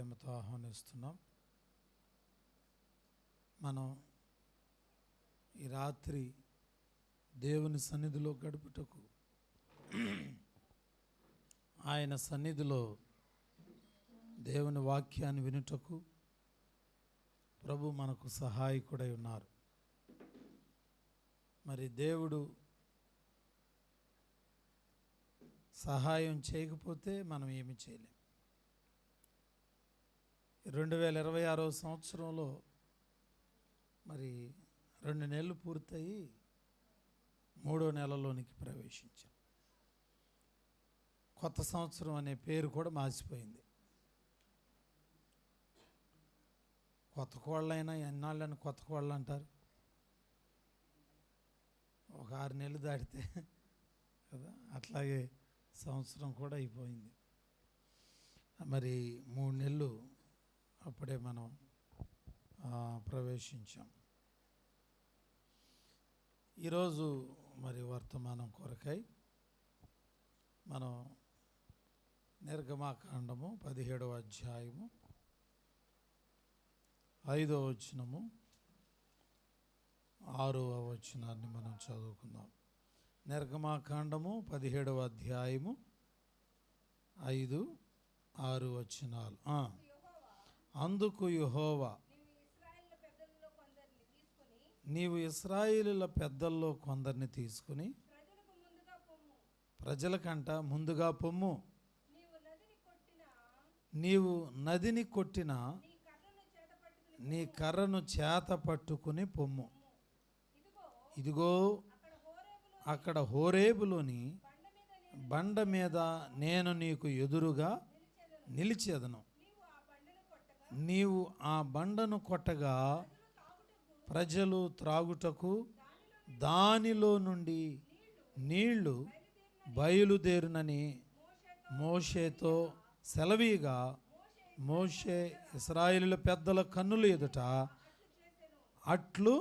ప్రేమతో ఆహ్వానిస్తున్నాం. మనం ఈ రాత్రి దేవుని సన్నిధిలో గడుపుటకు, ఆయన సన్నిధిలో దేవుని వాక్యాన్ని వినుటకు ప్రభు మనకు సహాయకుడై ఉన్నారు. మరి దేవుడు సహాయం చేయకపోతే మనం ఏమి చేయలేం. 2026 సంవత్సరంలో మరి 2 నెలలు పూర్తయి 3వ నెలలోనికి ప్రవేశించాం. కొత్త సంవత్సరం అనే పేరు కూడా మార్చిపోయింది. కొత్త కోళ్ళైనా ఎన్నాళ్ళని కొత్త కోళ్ళు అంటారు. ఒక 6 నెలలు దాటితే కదా, అట్లాగే సంవత్సరం కూడా అయిపోయింది. మరి 3 నెలలు అప్పుడే మనం ప్రవేశించాం. ఈరోజు మరి వర్తమానం కొరకై మనం నిర్గమాకాండము 17వ అధ్యాయము 5వ వచనము 6వ వచనాన్ని మనం చదువుకుందాం. నిర్గమాకాండము 17వ అధ్యాయము 5, 6 వచనాలు. అందుకు యెహోవా, నీవు ఇశ్రాయేలుల పెద్దల్లో కొందరిని తీసుకుని ప్రజలకంట ముందుగా పొమ్ము. నీవు నదిని కొట్టిన నీ కర్రను చేత పట్టుకుని పొమ్ము. ఇదిగో అక్కడ హోరేబులోని బండ మీద నేను నీకు ఎదురుగా నిలిచెదను. నీవు ఆ బండను కొట్టగా ప్రజలు త్రాగుటకు దానిలో నుండి నీళ్లు బయలుదేరునని మోషేతో సెలవీగా, మోషే ఇశ్రాయేలుల పెద్దల కన్నుల ఎదుట అట్లు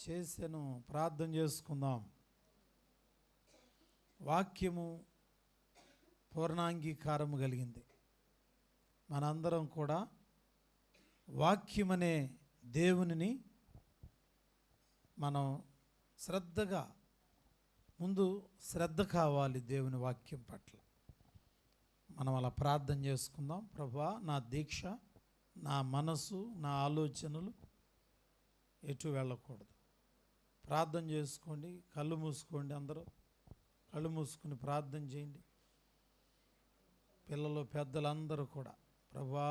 చేసెను. ప్రార్థన చేసుకుందాం. వాక్యము పూర్ణాంగీకారము కలిగింది. మనందరం కూడా వాక్యమనే దేవునిని మనం శ్రద్ధ కావాలి. దేవుని వాక్యం పట్ల మనం అలా ప్రార్థన చేసుకుందాం. ప్రభువా, నా దీక్ష, నా మనసు, నా ఆలోచనలు ఎటు వెళ్ళకూడదు. ప్రార్థన చేసుకోండి. కళ్ళు మూసుకోండి. అందరూ కళ్ళు మూసుకుని ప్రార్థన చేయండి. పిల్లలు, పెద్దలందరూ కూడా ప్రభువా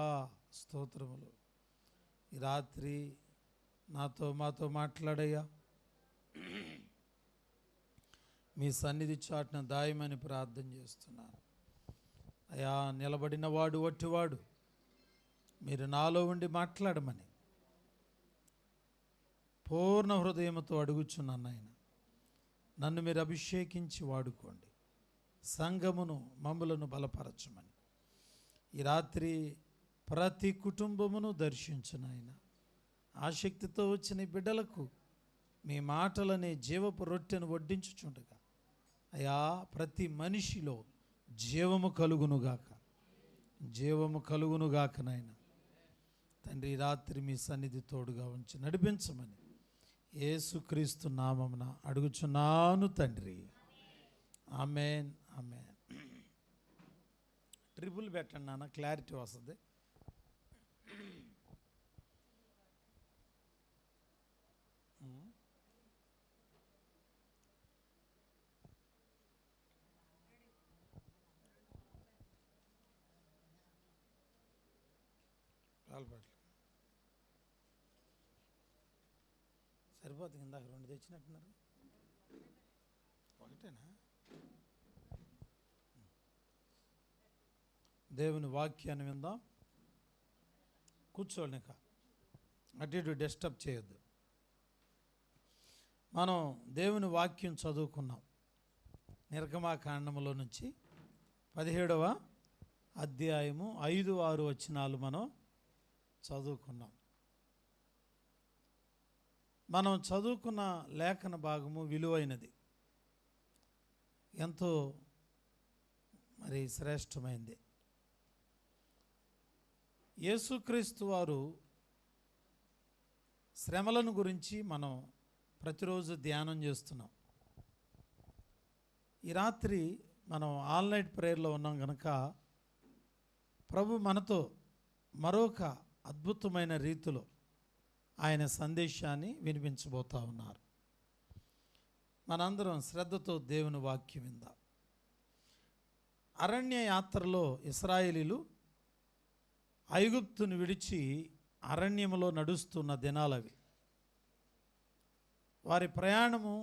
స్తోత్రములు. ఈ రాత్రి మాతో మాట్లాడయ్యా. మీ సన్నిధి చాటున దాయమని ప్రార్థన చేస్తున్నాను అయ్యా. నిలబడిన వాడు వట్టివాడు, మీరు నాలో ఉండి మాట్లాడమని పూర్ణ హృదయంతో అడుగుచున్నాను. ఆయన నన్ను మీరు అభిషేకించి వాడుకోండి. సంఘమును మమ్ములను బలపరచమని ఈ రాత్రి ప్రతి కుటుంబమును దర్శించును. ఆయన ఆసక్తితో వచ్చిన బిడ్డలకు మీ మాటలనే జీవపు రొట్టెను వడ్డించుచుండగా అయ్యా, ప్రతి మనిషిలో జీవము కలుగునుగాక, జీవము కలుగునుగాక. నాయన తండ్రి, రాత్రి మీ సన్నిధి తోడుగా ఉంచి నడిపించమని యేసుక్రీస్తు నామమున అడుగుచున్నాను తండ్రి. ఆమేన్, ఆమేన్. ట్రిపుల్ పెట్టండి నాన్న, క్లారిటీ వస్తుంది. సరిపోతుంది. ఇందాక 2 తెచ్చినట్టున్నారు. ఒకటేనా? దేవుని వాక్యాన్ని విందాం. కూర్చోండి, ఇంకా అటు ఇటు డిస్టర్బ్ చేయొద్దు. మనం దేవుని వాక్యం చదువుకున్నాం. నిర్గమాకాండములో నుంచి 17వ అధ్యాయము 5, 6 వచనాలు మనం చదువుకున్నాం. మనం చదువుకున్న లేఖన భాగము విలువైనది, ఎంతో మరి శ్రేష్టమైంది. యేసుక్రీస్తు వారు శ్రమలను గురించి మనం ప్రతిరోజు ధ్యానం చేస్తున్నాం. ఈ రాత్రి మనం ఆల్ నైట్ ప్రేయర్లో ఉన్నాం కనుక ప్రభు మనతో మరొక అద్భుతమైన రీతిలో ఆయన సందేశాన్ని వినిపించబోతా ఉన్నారు. మనందరం శ్రద్ధతో దేవుని వాక్యం విందాం. అరణ్య యాత్రలో ఇశ్రాయేలీలు ఐగుప్తును విడిచి అరణ్యములో నడుస్తున్న దినాలవి. వారి ప్రయాణము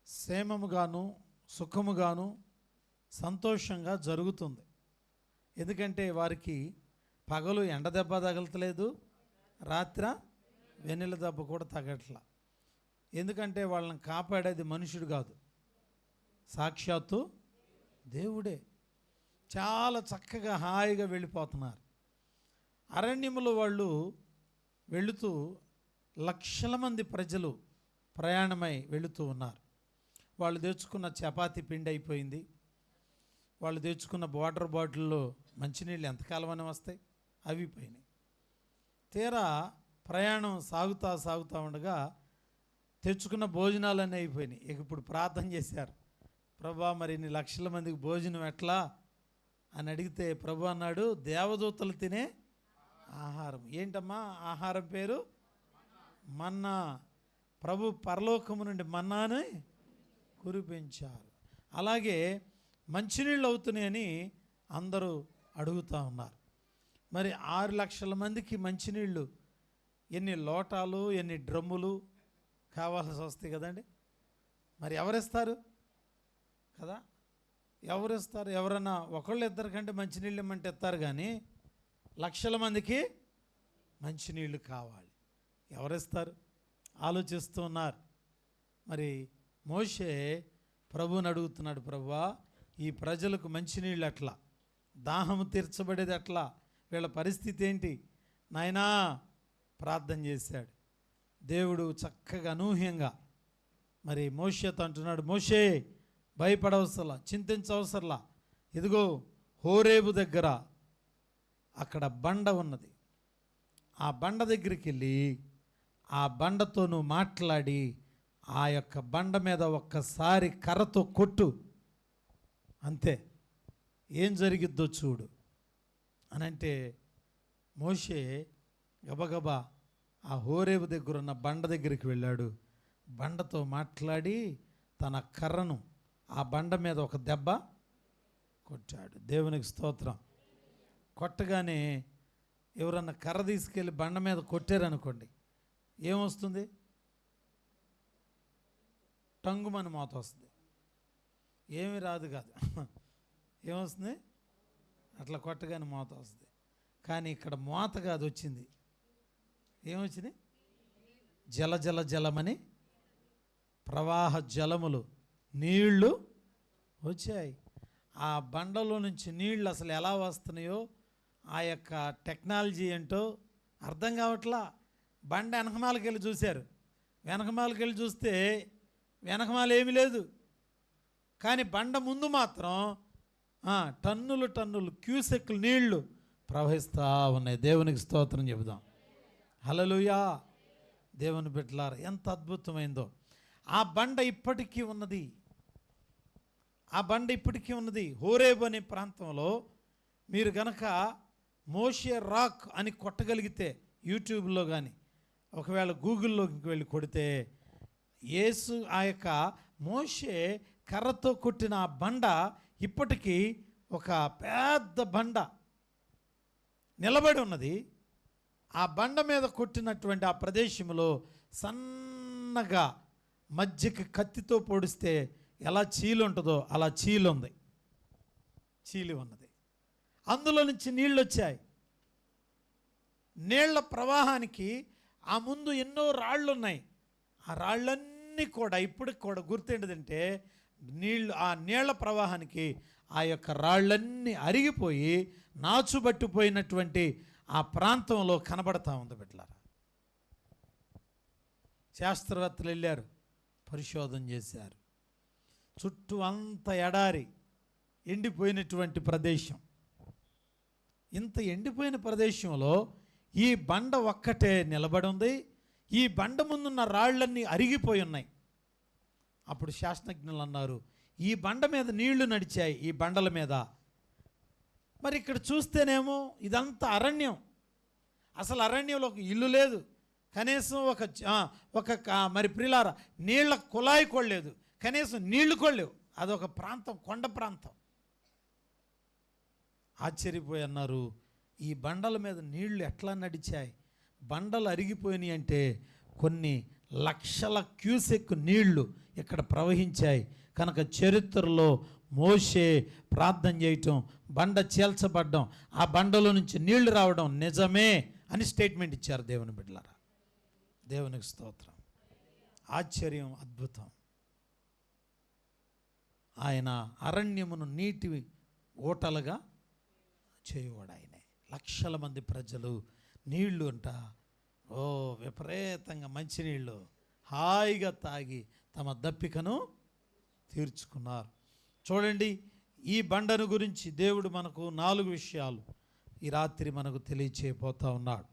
క్షేమముగాను సుఖముగాను సంతోషంగా జరుగుతుంది. ఎందుకంటే వారికి పగలు ఎండ దెబ్బ తగలట్లేదు, రాత్ర వెన్నెల దెబ్బ కూడా తగట్లా. ఎందుకంటే వాళ్ళని కాపాడేది మనుషుడు కాదు, సాక్షాత్తు దేవుడే. చాలా చక్కగా హాయిగా వెళ్ళిపోతున్నారు. అరణ్యములో వాళ్ళు వెళుతూ లక్షల మంది ప్రజలు ప్రయాణమై వెళుతూ ఉన్నారు. వాళ్ళు తెచ్చుకున్న చపాతీ పిండి అయిపోయింది. వాళ్ళు తెచ్చుకున్న వాటర్ బాటిల్లో మంచినీళ్ళు ఎంతకాలం అని వస్తాయి, అవి పోయినాయి. తీరా ప్రయాణం సాగుతూ ఉండగా తెచ్చుకున్న భోజనాలన్నీ అయిపోయినాయి. ఇక ఇప్పుడు ప్రార్థన చేశారు, ప్రభా మరి ఇన్ని లక్షల మందికి భోజనం ఎట్లా అని అడిగితే ప్రభు అన్నాడు, దేవదూతలు తినే ఆహారం. ఏంటమ్మా ఆహారం పేరు? మన్నా. ప్రభు పరలోకము నుండి మన్నాని కురిపించారు. అలాగే మంచినీళ్ళు అవుతున్నాయని అందరూ అడుగుతూ ఉన్నారు. మరి 6 లక్షల మందికి మంచినీళ్ళు ఎన్ని లోటాలు ఎన్ని డ్రమ్ములు కావాల్సి వస్తాయి కదండి. మరి ఎవరిస్తారు కదా, ఎవరిస్తారు? ఎవరన్నా ఒకళ్ళు ఇద్దరు కంటే మంచినీళ్ళు ఇమ్మంటే ఇస్తారు, కానీ లక్షల మందికి మంచినీళ్ళు కావాలి, ఎవరిస్తారు? ఆలోచిస్తూ ఉన్నారు. మరి మోషే ప్రభువుని అడుగుతున్నాడు, ప్రభువా ఈ ప్రజలకు మంచినీళ్ళు ఎట్లా, దాహము తీర్చబడేది ఎట్లా, వీళ్ళ పరిస్థితి ఏంటి నాయనా? ప్రార్థన చేశాడు. దేవుడు చక్కగా అనూహ్యంగా మరి మోషేతో అంటున్నాడు, మోషే భయపడవసరలా, చింతించవసరలా, ఇదిగో హోరేబు దగ్గర అక్కడ బండ ఉన్నది, ఆ బండ దగ్గరికి వెళ్ళి ఆ బండతో నువ్వు మాట్లాడి ఆ యొక్క బండ మీద ఒక్కసారి కర్రతో కొట్టు, అంతే, ఏం జరిగిద్దో చూడు అని అంటే మోషే గబగబా ఆ హోరేబు దగ్గర ఉన్న బండ దగ్గరికి వెళ్ళాడు. బండతో మాట్లాడి తన కర్రను ఆ బండ మీద ఒక దెబ్బ కొట్టాడు. దేవునికి స్తోత్రం. కొట్టగానే ఎవరన్నా కర్ర తీసుకెళ్ళి బండ మీద కొట్టారనుకోండి, ఏమొస్తుంది? టంగుమని మోత వస్తుంది, ఏమీ రాదు కాదు. ఏమొస్తుంది? అట్లా కొట్టగానే మోత వస్తుంది. కానీ ఇక్కడ మోత కాదు వచ్చింది, ఏమొచ్చింది? జల జల జలమని ప్రవాహ జలములు, నీళ్లు వచ్చాయి. ఆ బండలో నుంచి నీళ్ళు అసలు ఎలా వస్తున్నాయో ఆ యొక్క టెక్నాలజీ ఏంటో అర్థం కావట్లా. బండ వెనకమాలకి వెళ్ళి చూశారు, వెనకమాలకి వెళ్ళి చూస్తే వెనకమాల ఏమీ లేదు, కానీ బండ ముందు మాత్రం టన్నులు టన్నులు క్యూసెక్లు నీళ్లు ప్రవహిస్తూ ఉన్నాయి. దేవునికి స్తోత్రం చెబుదాం. హల్లెలూయా. దేవుని బిడ్డలారా, ఎంత అద్భుతమైందో. ఆ బండ ఇప్పటికీ ఉన్నది, ఆ బండ ఇప్పటికీ ఉన్నది. హోరేబు అనే ప్రాంతంలో మీరు గనక మోషే రాక్ అని కొట్టగలిగితే యూట్యూబ్లో కానీ ఒకవేళ గూగుల్లోకి వెళ్ళి కొడితే యేసు ఆ యొక్క మోషే కర్రతో కొట్టిన ఆ బండ ఇప్పటికీ ఒక పెద్ద బండ నిలబడి ఉన్నది. ఆ బండ మీద కొట్టినటువంటి ఆ ప్రదేశంలో సన్నగా మధ్యకి కత్తితో పొడిస్తే ఎలా చీలు ఉంటుందో అలా చీలు ఉంది, చీలి ఉన్నది. అందులో నుంచి నీళ్ళు వచ్చాయి. నీళ్ల ప్రవాహానికి ఆ ముందు ఎన్నో రాళ్ళు ఉన్నాయి. ఆ రాళ్ళన్నీ కూడా ఇప్పటికి కూడా గుర్తేంటిదంటే ఆ నీళ్ల ప్రవాహానికి ఆ యొక్క రాళ్ళన్నీ అరిగిపోయి నాచుబట్టిపోయినటువంటి ఆ ప్రాంతంలో కనబడతా ఉంది బిడ్డలారా. శాస్త్రవేత్తలు వెళ్ళారు, పరిశోధన చేశారు. చుట్టూ అంత ఎడారి, ఎండిపోయినటువంటి ప్రదేశం. ఇంత ఎండిపోయిన ప్రదేశంలో ఈ బండ ఒక్కటే నిలబడి ఉంది. ఈ బండ ముందున్న రాళ్ళన్నీ అరిగిపోయి ఉన్నాయి. అప్పుడు శాస్త్రజ్ఞులు అన్నారు, ఈ బండ మీద నీళ్లు నడిచాయి, ఈ బండల మీద. మరి ఇక్కడ చూస్తేనేమో ఇదంతా అరణ్యం. అసలు అరణ్యంలో ఒక ఇల్లు లేదు, కనీసం మరి ప్రిలార నీళ్ళ కుళాయి కూడా లేదు, కనీసం నీళ్లు కూడా లేవు. అదొక ప్రాంతం, కొండ ప్రాంతం. ఆశ్చర్యపోయి అన్నారు, ఈ బండల మీద నీళ్లు ఎట్లా నడిచాయి? బండలు అరిగిపోయినాయి అంటే కొన్ని లక్షల క్యూసెక్ నీళ్లు ఇక్కడ ప్రవహించాయి. కనుక చరిత్రలో మోషే ప్రార్థన చేయటం, బండ చీల్చబడ్డం, ఆ బండలో నుంచి నీళ్లు రావడం నిజమే అని స్టేట్మెంట్ ఇచ్చారు దేవుని బిడ్డలారా. దేవునికి స్తోత్రం. ఆశ్చర్యం, అద్భుతం. ఆయన అరణ్యమును నీటి ఓటలుగా చేయువాడు ఆయనే. లక్షల మంది ప్రజలు నీళ్లు అంట విపరీతంగా మంచినీళ్ళు హాయిగా తాగి తమ దప్పికను తీర్చుకున్నారు. చూడండి, ఈ బండను గురించి దేవుడు మనకు 4 విషయాలు ఈ రాత్రి మనకు తెలియచేయబోతా ఉన్నాడు.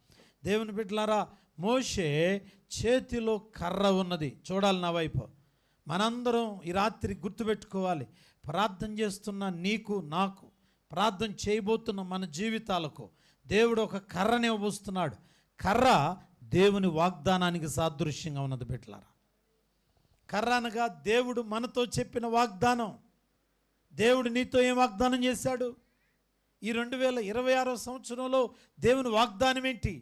దేవుని బిడ్డలారా, మోషే చేతిలో కర్ర ఉన్నది. చూడాలి నా వైపు. మనందరం ఈ రాత్రి గుర్తుపెట్టుకోవాలి. ప్రార్థన చేస్తున్న నీకు, నాకు, ప్రార్థన చేయబోతున్న మన జీవితాలకు దేవుడు ఒక కర్రని ఇవ్వబోస్తున్నాడు. కర్ర దేవుని వాగ్దానానికి సాదృశ్యంగా ఉన్నది బిడ్డలారా. కర్ర అనగా దేవుడు మనతో చెప్పిన వాగ్దానం. దేవుడు నీతో ఏం వాగ్దానం చేశాడు? ఈ 2026 సంవత్సరంలో దేవుని వాగ్దానం ఏంటి?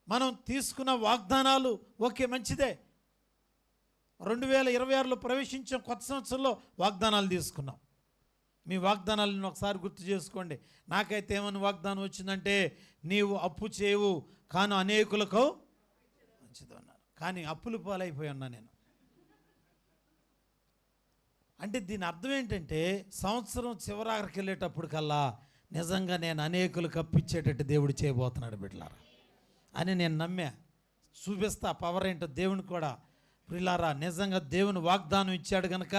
మనం తీసుకున్న వాగ్దానాలు ఓకే, మంచిదే. 2026లో ప్రవేశించిన కొత్త సంవత్సరంలో వాగ్దానాలు తీసుకున్నాం. మీ వాగ్దానాలను ఒకసారి గుర్తు చేసుకోండి. నాకైతే ఏమని వాగ్దానం వచ్చిందంటే, నీవు అప్పు చేయవు కాను అనేకులకు మంచిది అన్నారు. కానీ అప్పులు పాలైపోయి ఉన్నా నేను. అంటే దీని అర్థం ఏంటంటే, సంవత్సరం చివరికి వెళ్ళేటప్పుడు కల్లా నిజంగా నేను అనేకులకు అప్పిచ్చేటట్టు దేవుడు చేయబోతున్నాడు బిడ్డలారా అని నేను నమ్మా. చూపిస్తా పవర్ ఏంటో దేవుని కూడా. ప్రియులారా, నిజంగా దేవుని వాగ్దానం ఇచ్చాడు కనుక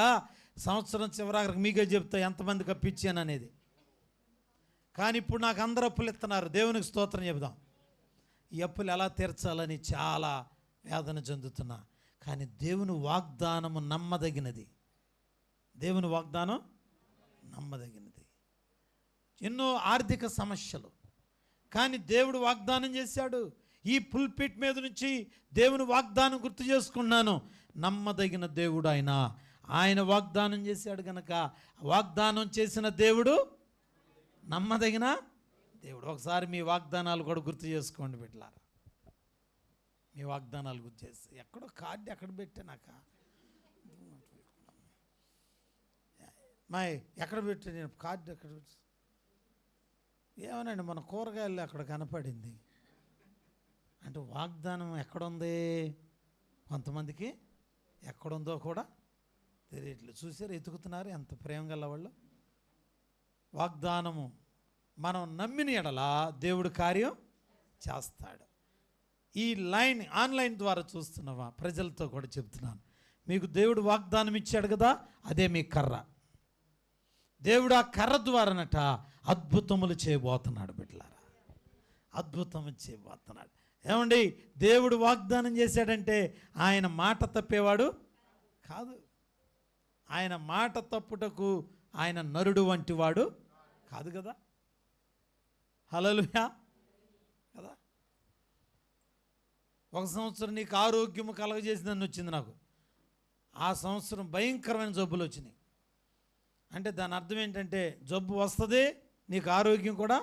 సంవత్సరం చివరికి మీకే చెప్తా ఎంతమందికి అప్పిచ్చాను అనేది. కానీ ఇప్పుడు నాకు అందరూ అప్పులు ఇస్తున్నారు. దేవునికి స్తోత్రం చెబుదాం. ఈ అప్పులు ఎలా తీర్చాలని చాలా వేదన చెందుతున్నా. కానీ దేవుని వాగ్దానము నమ్మదగినది. దేవుని వాగ్దానం నమ్మదగినది. ఎన్నో ఆర్థిక సమస్యలు, కానీ దేవుడు వాగ్దానం చేశాడు. ఈ పుల్పిట్ మీద నుంచి దేవుని వాగ్దానం గుర్తు చేసుకున్నాను. నమ్మదగిన దేవుడు ఆయన వాగ్దానం చేశాడు కనుక వాగ్దానం చేసిన దేవుడు నమ్మదగిన దేవుడు. ఒకసారి మీ వాగ్దానాలు కూడా గుర్తు చేసుకోండి బిడ్డలారా. మీ వాగ్దానాలు గుర్తు చేసి ఎక్కడో కార్డు ఎక్కడ పెట్టానాక ఎక్కడ పెట్టా నేను కార్డు ఎక్కడ పెట్టి ఏమోనండి మన కూరగాయలు అక్కడ కనపడింది అంటే వాగ్దానం ఎక్కడుంది? కొంతమందికి ఎక్కడుందో కూడా తెలియట్లేదు. చూసారు, ఎతుకుతున్నారు ఎంత ప్రేమ గల వాళ్ళు. వాగ్దానము మనం నమ్మిన ఎడల దేవుడు కార్యం చేస్తాడు. ఈ ఆన్లైన్ ద్వారా చూస్తున్నవా ప్రజలతో కూడా చెప్తున్నాను, మీకు దేవుడు వాగ్దానం ఇచ్చాడు కదా, అదే మీ కర్ర. దేవుడు ఆ కర్ర ద్వారానట అద్భుతములు చేయబోతున్నాడు బిడ్డలారా. అద్భుతములు చేయబోతున్నాడు. ఏమండి, దేవుడు వాగ్దానం చేశాడంటే ఆయన మాట తప్పేవాడు కాదు. ఆయన మాట తప్పుటకు ఆయన నరుడు వంటి వాడు కాదు కదా. హల్లెలూయా కదా. ఒక సంవత్సరం నీకు ఆరోగ్యము కలగజేసిందని వచ్చింది నాకు. ఆ సంవత్సరం భయంకరమైన జబ్బులు వచ్చినాయి. అంటే దాని అర్థం ఏంటంటే జబ్బు వస్తుంది, నీకు ఆరోగ్యం కూడా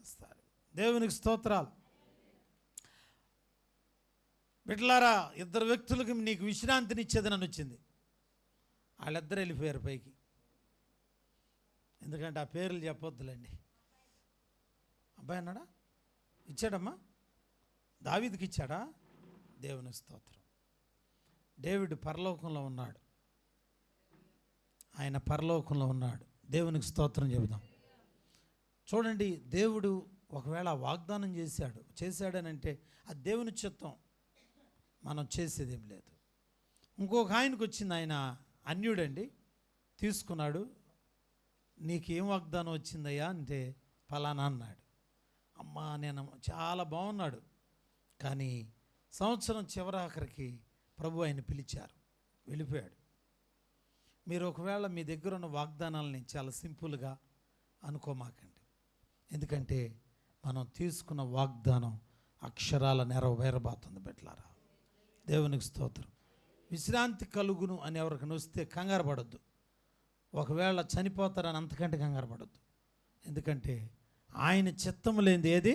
వస్తుంది. దేవునికి స్తోత్రాలు. బిడ్డలారా, 2 వ్యక్తులకు నీకు విశ్రాంతిని ఇచ్చేదని వచ్చింది. వాళ్ళిద్దరు వెళ్ళిపోయారు పైకి. ఎందుకంటే ఆ పేర్లు చెప్పొద్దులేండి. అబ్బాయి అన్నాడా? ఇచ్చాడమ్మా. దావీదుకి ఇచ్చాడా? దేవునికి స్తోత్రం. డేవిడ్ పరలోకంలో ఉన్నాడు. ఆయన పరలోకంలో ఉన్నాడు. దేవునికి స్తోత్రం చెబుదాం. చూడండి, దేవుడు ఒకవేళ వాగ్దానం చేశాడనంటే అది దేవుని చిత్తం, మనం చేసేదేం లేదు. ఇంకొక ఆయనకు వచ్చింది, ఆయన అన్యుడండి, తీసుకున్నాడు, నీకేం వాగ్దానం వచ్చిందయ్యా అంటే ఫలానా అన్నాడు. అమ్మా నేను చాలా బాగున్నాడు, కానీ సంవత్సరం చివరాఖరికి ప్రభు ఆయన పిలిచారు, వెళ్ళిపోయాడు. మీరు ఒకవేళ మీ దగ్గర ఉన్న వాగ్దానాలని చాలా సింపుల్గా అనుకోమాకండి. ఎందుకంటే మనం తీసుకున్న వాగ్దానం అక్షరాల నెరవేరబోతుంది బిడ్డలారా. దేవునికి స్తోత్రం. విశ్రాంతి కలుగును అని ఎవరికైనా వస్తే కంగారు పడొద్దు. ఒకవేళ చనిపోతారని అంతకంటే కంగారు పడొద్దు. ఎందుకంటే ఆయన చిత్తము లేనిది ఏది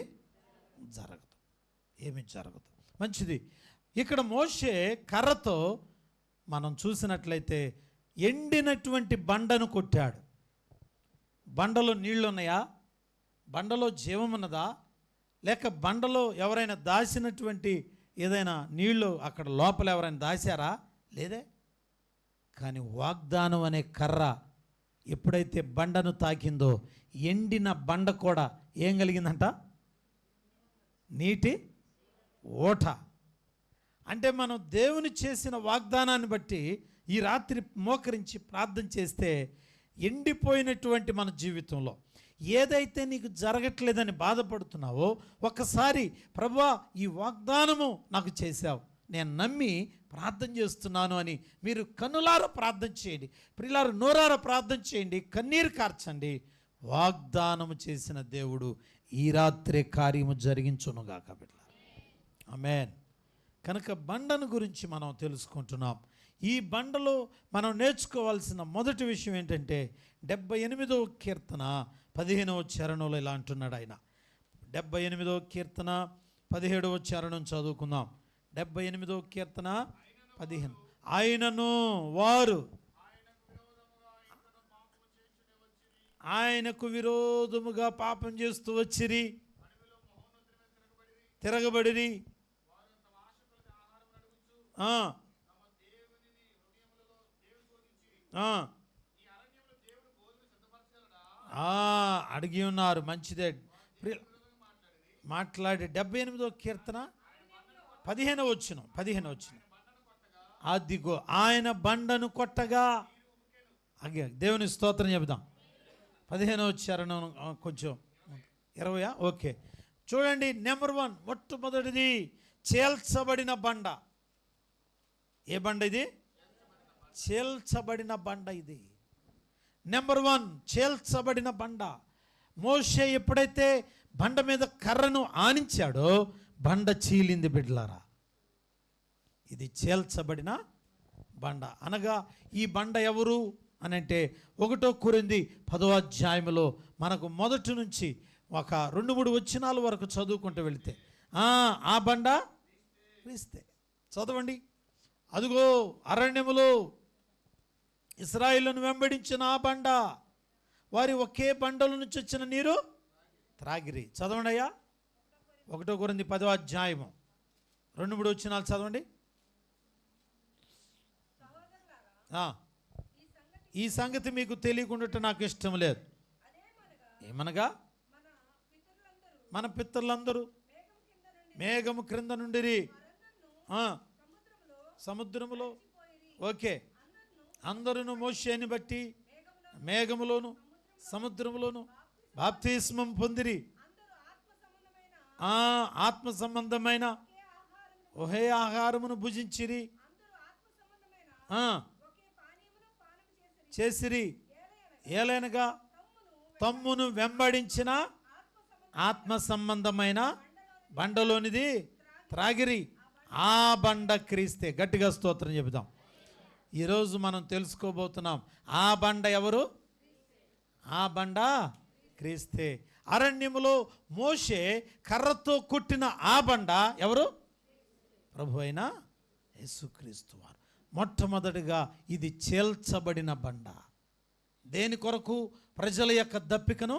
జరగదు, ఏమీ జరగదు. మంచిది. ఇక్కడ మోషే కర్రతో మనం చూసినట్లయితే ఎండినటువంటి బండను కొట్టాడు. బండలో నీళ్లు ఉన్నాయా? బండలో జీవం ఉన్నదా? లేక బండలో ఎవరైనా దాచినటువంటి ఏదైనా నీళ్లు అక్కడ లోపల ఎవరైనా దాచారా? లేదే. కానీ వాగ్దానం అనే కర్ర ఎప్పుడైతే బండను తాకిందో ఎండిన బండ కూడా ఏం కలిగిందంట? నీటి ఓట. అంటే మనం దేవుని చేసిన వాగ్దానాన్ని బట్టి ఈ రాత్రి మోకరించి ప్రార్థన చేస్తే ఎండిపోయినటువంటి మన జీవితంలో ఏదైతే నీకు జరగట్లేదని బాధపడుతున్నావో ఒక్కసారి ప్రభువా ఈ వాగ్దానము నాకు చేశావు, నేను నమ్మి ప్రార్థన చేస్తున్నాను అని మీరు కన్నులారా ప్రార్థన చేయండి. ప్రియులారా నోరారా ప్రార్థన చేయండి, కన్నీరు కార్చండి. వాగ్దానము చేసిన దేవుడు ఈ రాత్రే కార్యము జరిగించునుగాక బిడ్డలారా. ఆమేన్. కనుక బండను గురించి మనం తెలుసుకుంటున్నాం. ఈ బండలో మనం నేర్చుకోవాల్సిన మొదటి విషయం ఏంటంటే 78వ కీర్తన 15వ చరణంలో ఇలా అంటున్నాడు ఆయన. 78వ కీర్తన 17వ చరణం చదువుకుందాం. 78వ కీర్తన 15. ఆయనను వారు ఆయనకు విరోధముగా పాపం చేస్తూ వచ్చిరి, తిరగబడిరి. అడిగి ఉన్నారు. మంచిదే మాట్లాడి 78వ కీర్తన 15వ వచనం. అదిగో ఆయన బండను కొట్టగా. దేవుని స్తోత్రం చెబుదాం. 15వ చరణం కొంచెం 20. ఓకే చూడండి. నెంబర్ 1 మొట్టమొదటిది చేల్చబడిన బండ. ఏ బండ ఇది? చేల్చబడిన బండ ఇది. నెంబర్ 1 చేల్చబడిన బండ. మోషే ఎప్పుడైతే బండ మీద కర్రను ఆనించాడో బండ చీలింది బిడ్డలారా. ఇది చేల్చబడిన బండ. అనగా ఈ బండ ఎవరు అని అంటే 1 కొరింథీ 10వ అధ్యాయంలో మనకు మొదటి నుంచి ఒక 2-3 వచనాల వరకు చదువుకుంటూ వెళితే ఆ బండ క్రీస్తే. చదవండి. అదిగో అరణ్యములో ఇశ్రాయేలును వెంబడించిన ఆ బండ, వారి ఒకే బండల నుంచి వచ్చిన నీరు త్రాగిరి. చదవండి అయ్యా. 1 కొరింథీ 10వ అధ్యాయము 2-3 వచనాలు చదవండి. ఈ సంగతి మీకు తెలియకుండా నాకు ఇష్టం లేదు. ఏమనగా మన పితరులందరూ మేఘము క్రింద నుండి సముద్రములో. ఓకే. అందరూ మోషేని బట్టి మేఘములోను సముద్రములోను బాప్తిస్మం పొందిరి. ఆత్మ సంబంధమైన ఒకే ఆహారమును భుజించిరి, చేసిరి. ఏలైనగా తమ్మును వెంబడించిన ఆత్మ సంబంధమైన బండలోనిది త్రాగిరి. ఆ బండ క్రీస్తే. గట్టిగా స్తోత్రం చెబుదాం. ఈరోజు మనం తెలుసుకోబోతున్నాం ఆ బండ ఎవరు? ఆ బండ క్రీస్తే. అరణ్యములో మోషే కర్రతో కొట్టిన ఆ బండ ఎవరు? ప్రభు అయిన యేసుక్రీస్తు వారు. మొట్టమొదటిగా ఇది చేల్చబడిన బండ. దేని కొరకు? ప్రజల యొక్క దప్పికను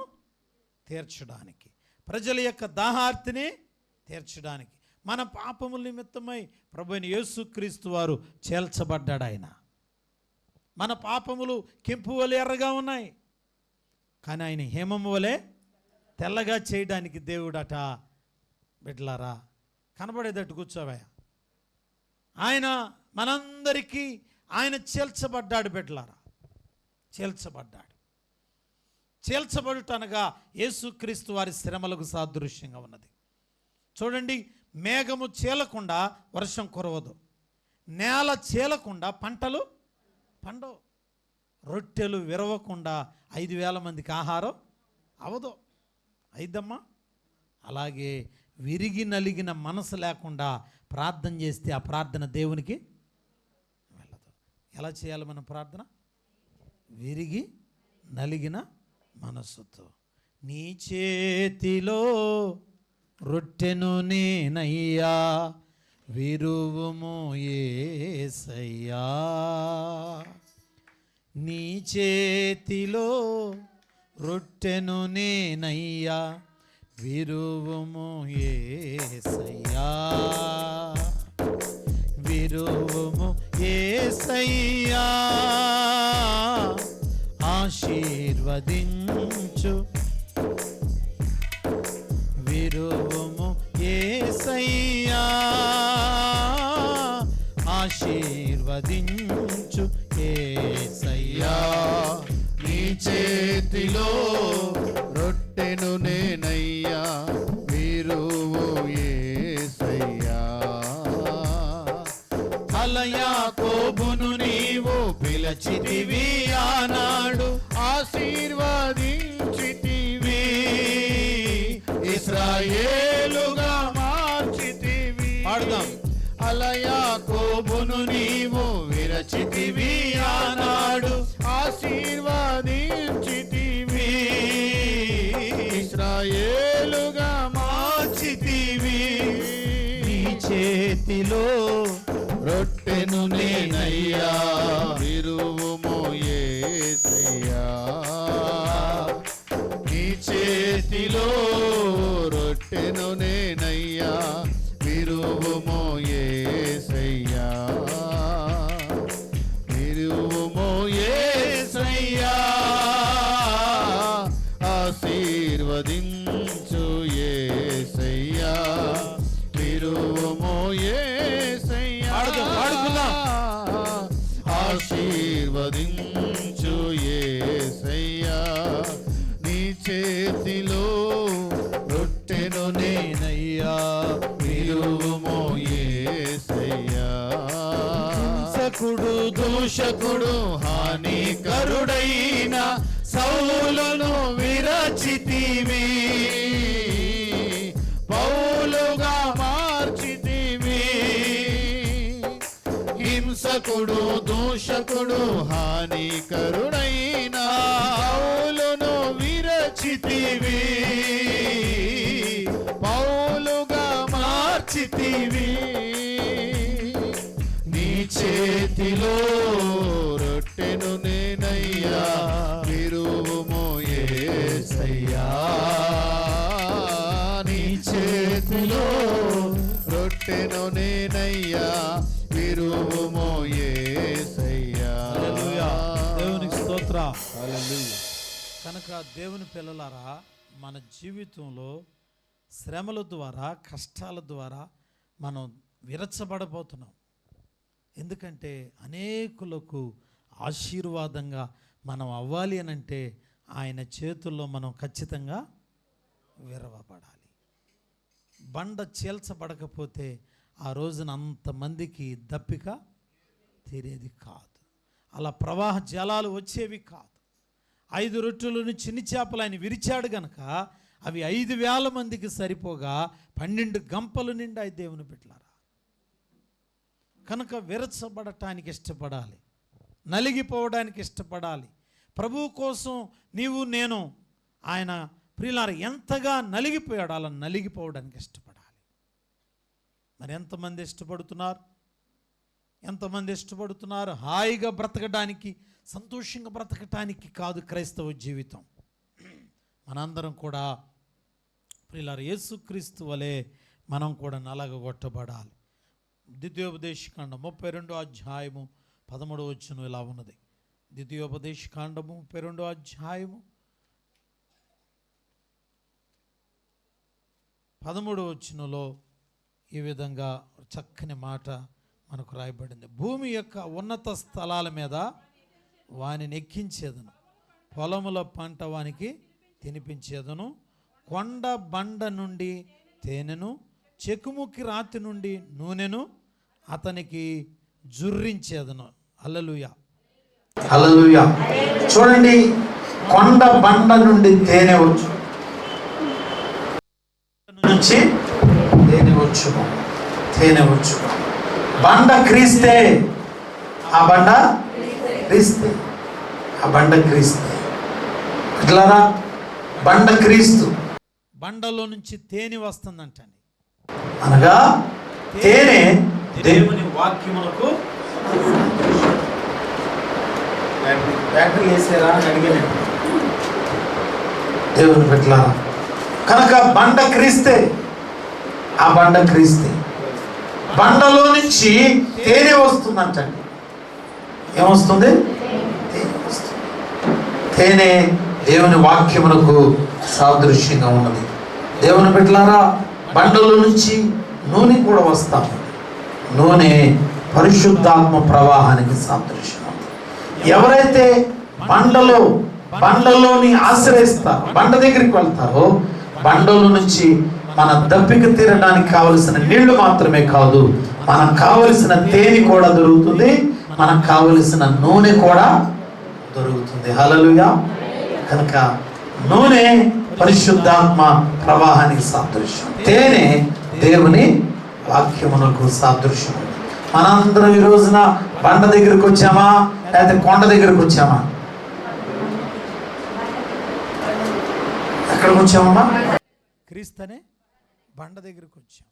తీర్చడానికి, ప్రజల యొక్క దాహార్తిని తీర్చడానికి, మన పాపముల నిమిత్తమై ప్రభు అయిన యేసుక్రీస్తు వారు చేల్చబడ్డాడు. ఆయన మన పాపములు కెంపు వలె ఎర్రగా ఉన్నాయి, కానీ ఆయన హేమము వలె తెల్లగా చేయడానికి దేవుడట. బిడ్డలారా కనబడేటట్టు కూర్చోవా. ఆయన మనందరికీ ఆయన చేల్చబడ్డాడు. బిడ్డలారా చేల్చబడ్డాడు. చీల్చబడుటనగా యేసుక్రీస్తు వారి శ్రమలకు సాదృశ్యంగా ఉన్నది. చూడండి, మేఘము చీలకుండా వర్షం కురవదు, నేల చీలకుండా పంటలు పండవు, రొట్టెలు విరవకుండా 5,000 మందికి ఆహారం అవదు. అయిద్దమ్మా. అలాగే విరిగి నలిగిన మనసు లేకుండా ప్రార్థన చేస్తే ఆ ప్రార్థన దేవునికి వెళ్ళదు. ఎలా చేయాలి మనం ప్రార్థన? విరిగి నలిగిన మనస్సుతో. నీ చేతిలో రొట్టెను నేనయ్యా, విరువుము యేసయ్యా. నీ చేతిలో రొట్టెను నేనయ్యా, విరువుము యేసయ్యా, విరువుము యేసయ్యా. ఆశీర్వదించు, విరువుము యేసయ్యా, ఆశీర్వదించు యేసయ్యా. నీ చేతిలో రొట్టెను నేనయ్యా, విరువు యేసయ్యా. యాకోబును నీవు పిలచితివి, ఆనాడు ఆశీర్వదించితివి, ఇశ్రాయేలుగా మార్చితివి. పాడుదాం. యాకోబును నీవు విరచితివి, ఆనాడు ఆశీర్వదించితివి, ఇశ్రాయేలుగా మార్చితివి. నీ చేతిలో రొట్టెను నేనయ్యా, విరువుము యేసయ్యా. నీ చేతిలో రొట్టెను నేనయ్యా, విరువుము యేసయ్యా, విరువుము యేసయ్యా. ఆశీర్వదించు యేసయ్యా, విరువుము యేసయ్యా. ఆశీర్వదించు యేసయ్యా. నీ చేతిలో రొట్టెను నేనయ్యా, విరువుము యేసయ్యా. హింసకుడు దూషకుడు హానికరుడైన సౌలును విరచితివి, పౌలుగా మార్చితివి. హింసకుడు దూషకుడు హానికరుడైన పౌలును విరచితివి, పౌలుగా మార్చితివి. నీ చేతిలో రొట్టెను నేనయ్యా, విరువుము యేసయ్యా. నీ చేతిలో రొట్టెను నేనయ్యా, విరువుము యేసయ్యా. హల్లెలూయా. దేవునికి స్తోత్రం. హల్లెలూయా. కనుక దేవుని పిల్లలారా, మన జీవితంలో శ్రమల ద్వారా, కష్టాల ద్వారా మనం విరచబడబోతున్నాం. ఎందుకంటే అనేకులకు ఆశీర్వాదంగా మనం అవ్వాలి అనంటే ఆయన చేతుల్లో మనం ఖచ్చితంగా విరవబడాలి. బండ చీల్చబడకపోతే ఆ రోజున అంతమందికి దప్పిక తీరేది కాదు, అలా ప్రవాహ జలాలు వచ్చేవి కాదు. 5 రొట్టెలను చిన్ని చేపలు ఆయన విరిచాడు గనక అవి 5,000 మందికి సరిపోగా 12 గంపలు నిండాయి దేవుని బిడ్డలారా. కనుక విరచబడటానికి ఇష్టపడాలి, నలిగిపోవడానికి ఇష్టపడాలి. ప్రభువు కోసం నీవు నేను ఆయన ప్రియులారా ఎంతగా నలిగిపోయాడు, అలా నలిగిపోవడానికి ఇష్టపడాలి. మరి ఎంతమంది ఇష్టపడుతున్నారు? ఎంతమంది ఇష్టపడుతున్నారు? హాయిగా బ్రతకడానికి, సంతోషంగా బ్రతకటానికి కాదు క్రైస్తవ జీవితం. మనందరం కూడా ప్రియులారా యేసుక్రీస్తు వలె మనం కూడా నలగగొట్టబడాలి. ద్వితీయోపదేశకాండం 32వ అధ్యాయము 13వ వచనం ఇలా ఉన్నది. ద్వితీయోపదేశకాండము 32వ అధ్యాయము 13వ వచనంలో ఈ విధంగా చక్కని మాట మనకు రాయబడింది. భూమి యొక్క ఉన్నత స్థలాల మీద వానిని ఎక్కించేదను, పొలముల పంట వానికి తినిపించేదను. కొండ బండ నుండి తేనెను, చెకుముకి రాతి నుండి నూనెను అతనికి జుర్రించేదను. హల్లెలూయా, హల్లెలూయా. చూడండి, కొండ బండ నుండి తేనె వచ్చు, నుంచి తేనె వచ్చును, తేనె వచ్చును. బండ క్రీస్తే, ఆ బండ క్రీస్తే, ఆ బండ క్రీస్తే. ఇట్లారా, బండ క్రీస్తు. బండలో నుంచి తేనె వస్తుందంటండి. అనగా తేనె దేవుని వాక్యములకు. బ్యాటరీ వేసారా అని అడిగాను దేవుని పెట్టారా. కనుక బండ క్రీస్తే, ఆ బండ క్రీస్తే. బండలో నుంచి తేనె వస్తుందంటండి. ఏమొస్తుంది? తేనె వస్తుంది. తేనె దేవుని వాక్యమునకు సాదృశ్యంగా ఉన్నది. దేవుని బిడ్డలారా, బండలో నుంచి నూనె కూడా వస్తాం. నూనె పరిశుద్ధాత్మ ప్రవాహానికి సాదృశ్యం. ఎవరైతే బండలోని ఆశ్రయిస్తారో, బండ దగ్గరికి వెళ్తారో, బండలో నుంచి మన దప్పిక తీరడానికి కావలసిన నీళ్లు మాత్రమే కాదు, మనకు కావలసిన తేనె కూడా దొరుకుతుంది, మనకు కావలసిన నూనె కూడా దొరుకుతుంది. హల్లెలూయా. కనుక నూనె పరిశుద్ధాత్మ ప్రవాహానికి సాదృశ్యం, తేనె దేవుని వాక్యమునకు సాదృశ్యం. మనందరం ఈ రోజున బండ దగ్గరికి వచ్చామా, లేకపోతే కొండ దగ్గరికి వచ్చామా? ఎక్కడికి వచ్చామమ్మా? క్రీస్తునే బండ దగ్గరికి వచ్చాం,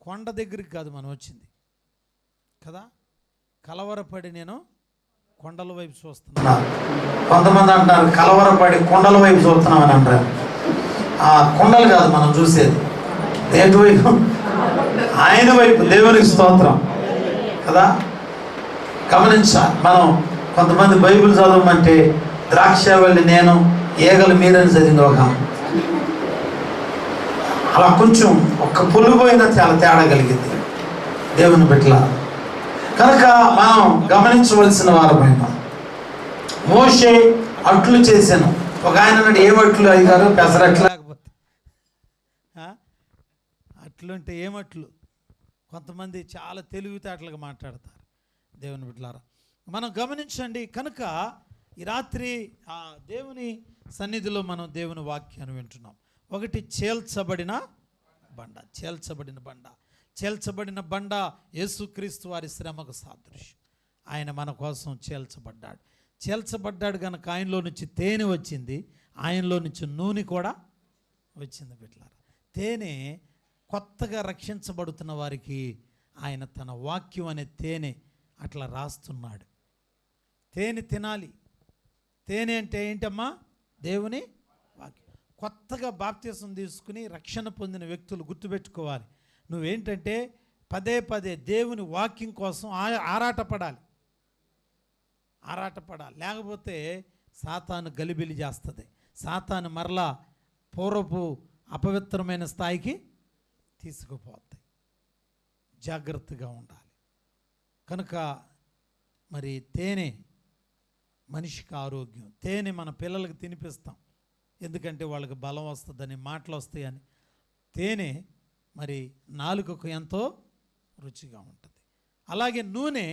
కొండ దగ్గరికి కాదు మనం వచ్చింది కదా. కలవరపడి నేను కొండల వైపు చూస్తున్నా. కొంతమంది అంటారు కలవరపడి కొండల వైపు చూస్తున్నామని అంటారు. ఆ కొండలు కాదు మనం చూసేది, దేని వైపు? ఆయన వైపు. దేవునికి స్తోత్రం కదా. గమనించాలి. మనం కొంతమంది బైబిల్ చదవమంటే ద్రాక్షవల్లి నేను, ఏగలు మీరని చదివింది ఒక. అలా కొంచెం ఒక్క పులిపోయినా చాలా తేడా కలిగింది దేవుని బిడ్డల. కనుక మనం గమనించవలసిన వారమైనా, మోషే అట్లు చేశాను. ఒక ఆయన అన్నాడు, ఏమట్లు అయ్యారు? పెసరట్లు. లేకపోతే అట్లుంటే ఏమట్లు? కొంతమంది చాలా తెలివితేటలుగా మాట్లాడతారు. దేవుని బిడ్డలారా, మనం గమనించండి. కనుక ఈ రాత్రి ఆ దేవుని సన్నిధిలో మనం దేవుని వాక్యాన్ని వింటున్నాం. ఒకటి, చేల్చబడిన బండ. చేల్చబడిన బండ, చేల్చబడిన బండ యేసుక్రీస్తు వారి శ్రమకు సాదృశ్యం. ఆయన మన కోసం చేల్చబడ్డాడు. చేల్చబడ్డాడు కనుక ఆయనలో నుంచి తేనె వచ్చింది, ఆయనలో నుంచి నూనె కూడా వచ్చింది. బిడ్డలారా, తేనె కొత్తగా రక్షించబడుతున్న వారికి ఆయన తన వాక్యం అనే తేనె అట్లా రాస్తున్నాడు. తేనె తినాలి. తేనె అంటే ఏంటమ్మా? దేవుని వాక్యం. కొత్తగా బాప్తిసం తీసుకుని రక్షణ పొందిన వ్యక్తులు గుర్తుపెట్టుకోవాలి, నువ్వేంటంటే పదే పదే దేవుని వాక్యం కోసం ఆరాటపడాలి. లేకపోతే సాతాను గలిబిలి చేస్తుంది. సాతాను మరలా పూర్వపు అపవిత్రమైన స్థాయికి తీసుకుపోతాయి. జాగ్రత్తగా ఉండాలి. కనుక మరి తేనె మనిషికి ఆరోగ్యం. తేనె మన పిల్లలకు తినిపిస్తాం, ఎందుకంటే వాళ్ళకి బలం వస్తుందని, మాటలు వస్తాయని. తేనె మరి నాలుకకు ఎంతో రుచిగా ఉంటుంది. అలాగే నూనె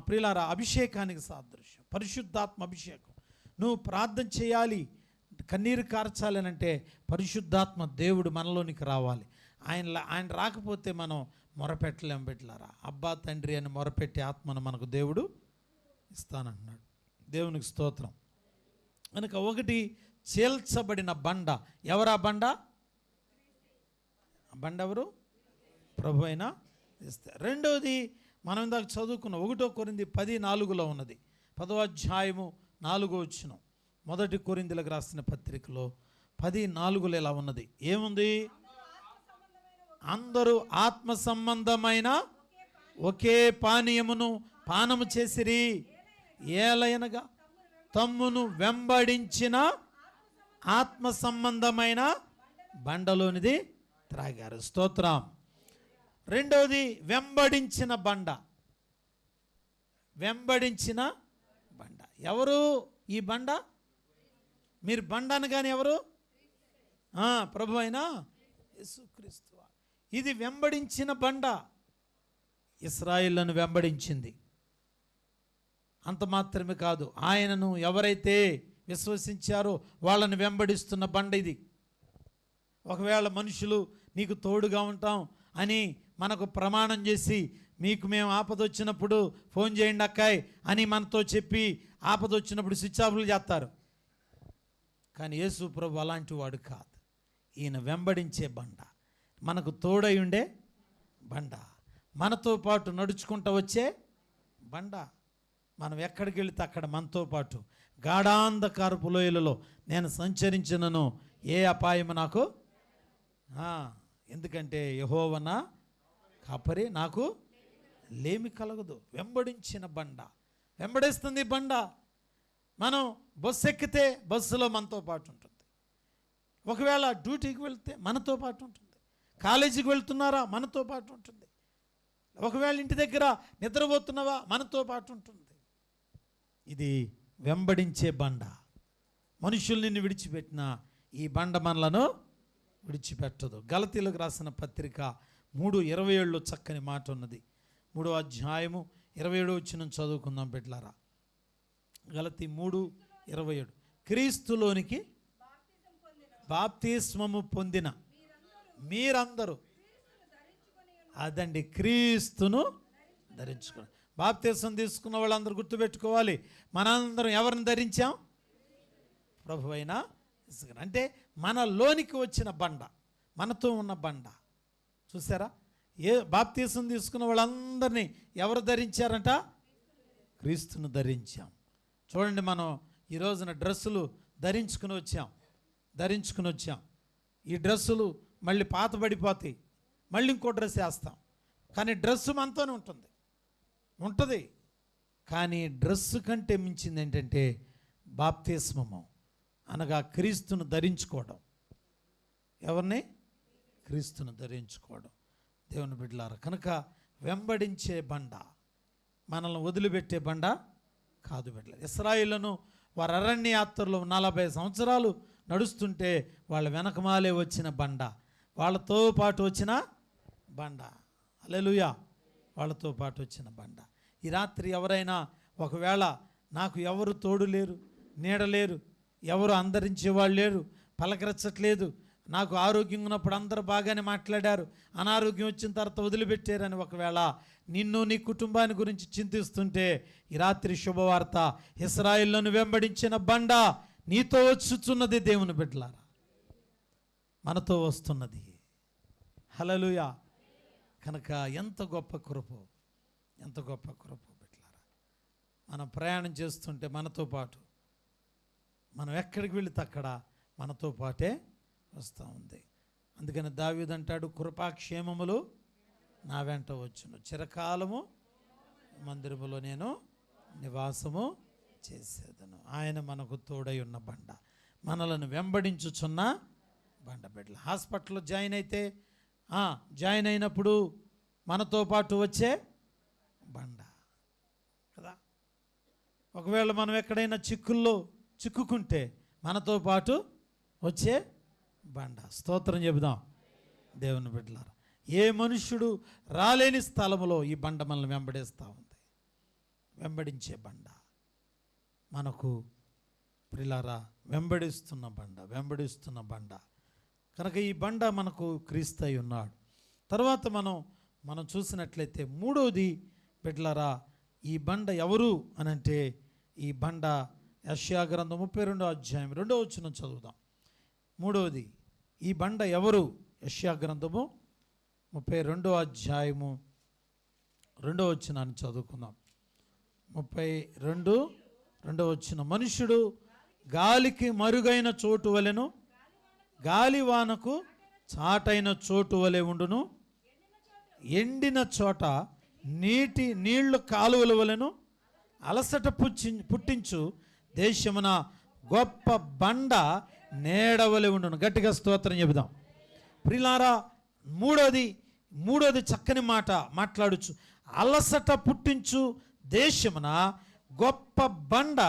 ప్రియులారా అభిషేకానికి సాదృశ్యం, పరిశుద్ధాత్మ అభిషేకం. నువ్వు ప్రార్థన చేయాలి, కన్నీరు కార్చాలనంటే పరిశుద్ధాత్మ దేవుడు మనలోనికి రావాలి. ఆయన రాకపోతే మనం మొరపెట్టలేం. బిడ్డలారా, అబ్బా తండ్రి అని మొరపెట్టే ఆత్మను మనకు దేవుడు ఇస్తానంటున్నాడు. దేవునికి స్తోత్రం. కనుక ఒకటి, చేల్చబడిన బండ. ఎవరా బండ? బండ ఎవరు? ప్రభు అయినా ఇస్తే. రెండవది మనం ఇందాక చదువుకున్న 1 కొరింథీ 10:4 ఉన్నది. 10వ అధ్యాయము 4వ వచనం. 1 కొరింథీలకు రాసిన పత్రికలో 10:4 ఇలా ఉన్నది. ఏముంది? అందరూ ఆత్మ సంబంధమైన ఒకే పానీయమును పానము చేసిరి, ఏలయనగా తమ్మును వెంబడించిన ఆత్మ సంబంధమైన బండలోనిది త్రాగారు. స్తోత్రం. రెండవది, వెంబడించిన బండ. వెంబడించిన బండ ఎవరు? ఈ బండ, మీరు బండ అనగానే ఎవరు? ప్రభు అయినా యేసుక్రీస్తు. ఇది వెంబడించిన బండ, ఇశ్రాయేలును వెంబడించింది. అంత మాత్రమే కాదు, ఆయనను ఎవరైతే విశ్వసించారో వాళ్ళని వెంబడిస్తున్న బండ ఇది. ఒకవేళ మనుషులు నీకు తోడుగా ఉంటాం అని మనకు ప్రమాణం చేసి, మీకు మేము ఆపదొచ్చినప్పుడు ఫోన్ చేయండి అక్కాయ్ అని మనతో చెప్పి ఆపదొచ్చినప్పుడు స్విచ్ ఆఫ్లు చేస్తారు. కానీ యేసు ప్రభు అలాంటి వాడు కాదు. ఈయన వెంబడించే బండ, మనకు తోడై ఉండే బండ, మనతో పాటు నడుచుకుంటూ వచ్చే బండ. మనం ఎక్కడికి వెళితే అక్కడ మనతో పాటు. గాఢాంధకారపు లోయలలో నేను సంచరించినను ఏ అపాయము నాకు, ఎందుకంటే యెహోవా నా కాపరి, నాకు లేమి కలగదు. వెంబడించిన బండ, వెంబడిస్తుంది బండ. మనం బస్సు ఎక్కితే బస్సులో మనతో పాటు ఉంటుంది. ఒకవేళ డ్యూటీకి వెళ్తే మనతో పాటు ఉంటుంది. కాలేజీకి వెళ్తున్నారా, మనతో పాటు ఉంటుంది. ఒకవేళ ఇంటి దగ్గర నిద్రపోతున్నావా, మనతో పాటు ఉంటుంది. ఇది వెంబడించే బండ. మనుషులు నిన్ను విడిచిపెట్టినా ఈ బండ మనలను విడిచిపెట్టదు. గలతీలకు రాసిన పత్రిక 3:27 చక్కని మాట ఉన్నది. 3వ అధ్యాయము 27 వచనం చదువుకుందాం బిడ్డలారా. గలతీ 3:27, క్రీస్తులోనికి బాప్తిస్మము పొందిన మీరందరూ, అదండి క్రీస్తును ధరించుకుని. బాప్తిస్మం తీసుకున్న వాళ్ళందరూ గుర్తుపెట్టుకోవాలి, మనందరం ఎవరిని ధరించాం? ప్రభు అయిన యేసు. అంటే మనలోనికి వచ్చిన బండ, మనతో ఉన్న బండ. చూసారా, బాప్తిస్మం తీసుకున్న వాళ్ళందరినీ ఎవరు ధరించారంట? క్రీస్తును ధరించాం. చూడండి, మనం ఈ రోజున డ్రెస్సులు ధరించుకుని వచ్చాం. ఈ డ్రెస్సులు మళ్ళీ పాతబడిపోతాయి, మళ్ళీ ఇంకో డ్రెస్ వేస్తాం. కానీ డ్రెస్సు మనతోనే ఉంటుంది. కానీ డ్రెస్సు కంటే మించింది ఏంటంటే బాప్తిస్మము, అనగా క్రీస్తును ధరించుకోవడం. ఎవరిని? క్రీస్తును ధరించుకోవడం. దేవుని బిడ్డలారా, కనుక వెంబడించే బండ, మనల్ని వదిలిపెట్టే బండ కాదు బిడ్డలు. ఇశ్రాయేలును వారు అరణ్య యాత్రలో 40 సంవత్సరాలు నడుస్తుంటే వాళ్ళ వెనకమాలే వచ్చిన బండ, వాళ్ళతో పాటు వచ్చిన బండ. హల్లెలూయా, వాళ్ళతో పాటు వచ్చిన బండ. ఈ రాత్రి ఎవరైనా ఒకవేళ నాకు ఎవరు తోడు లేరు, నీడలేరు, ఎవరు అందరించేవాళ్ళు లేరు, పలకరించట్లేదు, నాకు ఆరోగ్యం ఉన్నప్పుడు అందరూ బాగానే మాట్లాడారు, అనారోగ్యం వచ్చిన తర్వాత వదిలిపెట్టారని ఒకవేళ నిన్ను నీ కుటుంబాన్ని గురించి చింతిస్తుంటే ఈ రాత్రి శుభవార్త, ఇశ్రాయేలును వెంబడించిన బండ నీతో వచ్చుచున్నది. దేవుని బిడ్డలారా, మనతో వస్తున్నది. హల్లెలూయా. కనుక ఎంత గొప్ప కృప బిడ్డలారా. మనం ప్రయాణం చేస్తుంటే మనతో పాటు, మనం ఎక్కడికి వెళితే అక్కడ మనతో పాటే వస్తూ ఉంది. అందుకని దావీదు అంటాడు, కృపాక్షేమములు నా వెంట వచ్చును, చిరకాలము మందిరములో నేను నివాసము చేసేదను. ఆయన మనకు తోడై ఉన్న బండ, మనలను వెంబడించుచున్న బండ. బిడ్డలు హాస్పిటల్లో జాయిన్ అయినప్పుడు మనతో పాటు వచ్చే బండ కదా. ఒకవేళ మనం ఎక్కడైనా చిక్కుల్లో చిక్కుకుంటే మనతో పాటు వచ్చే బండ. స్తోత్రం చెబుదాం దేవుని బిడ్డలారా. ఏ మనుష్యుడు రాలేని స్థలములో ఈ బండ మనల్ని వెంబడిస్తూ ఉంది. వెంబడించే బండ మనకు ప్రిలారా, వెంబడిస్తున్న బండ. కనుక ఈ బండ మనకు క్రీస్తు అయి ఉన్నాడు. తర్వాత మనం చూసినట్లయితే మూడోది బిడ్డలారా, ఈ బండ ఎవరు అనంటే, ఈ బండ యెషయా గ్రంథం 32వ అధ్యాయం 2వ వచనం చదువుదాం. మూడవది, ఈ బండ ఎవరు? యెషయా గ్రంథము 32వ అధ్యాయము 2వ వచనాన్ని చదువుకుందాం. 32:2 వచనం, మనుష్యుడు గాలికి మరుగైన చోటు వలెను, గాలివానకు చాటైన చోటు వలె ఉండును, ఎండిన చోట నీళ్లు కాలువల వలెను, అలసట పుట్టించు దేశమున గొప్ప బండ నేడవలె ఉండును. గట్టిగా స్తోత్రం చెబుదాం ప్రియులారా. మూడోది చక్కని మాట మాట్లాడచ్చు. అలసట పుట్టించు దేశమున గొప్ప బండ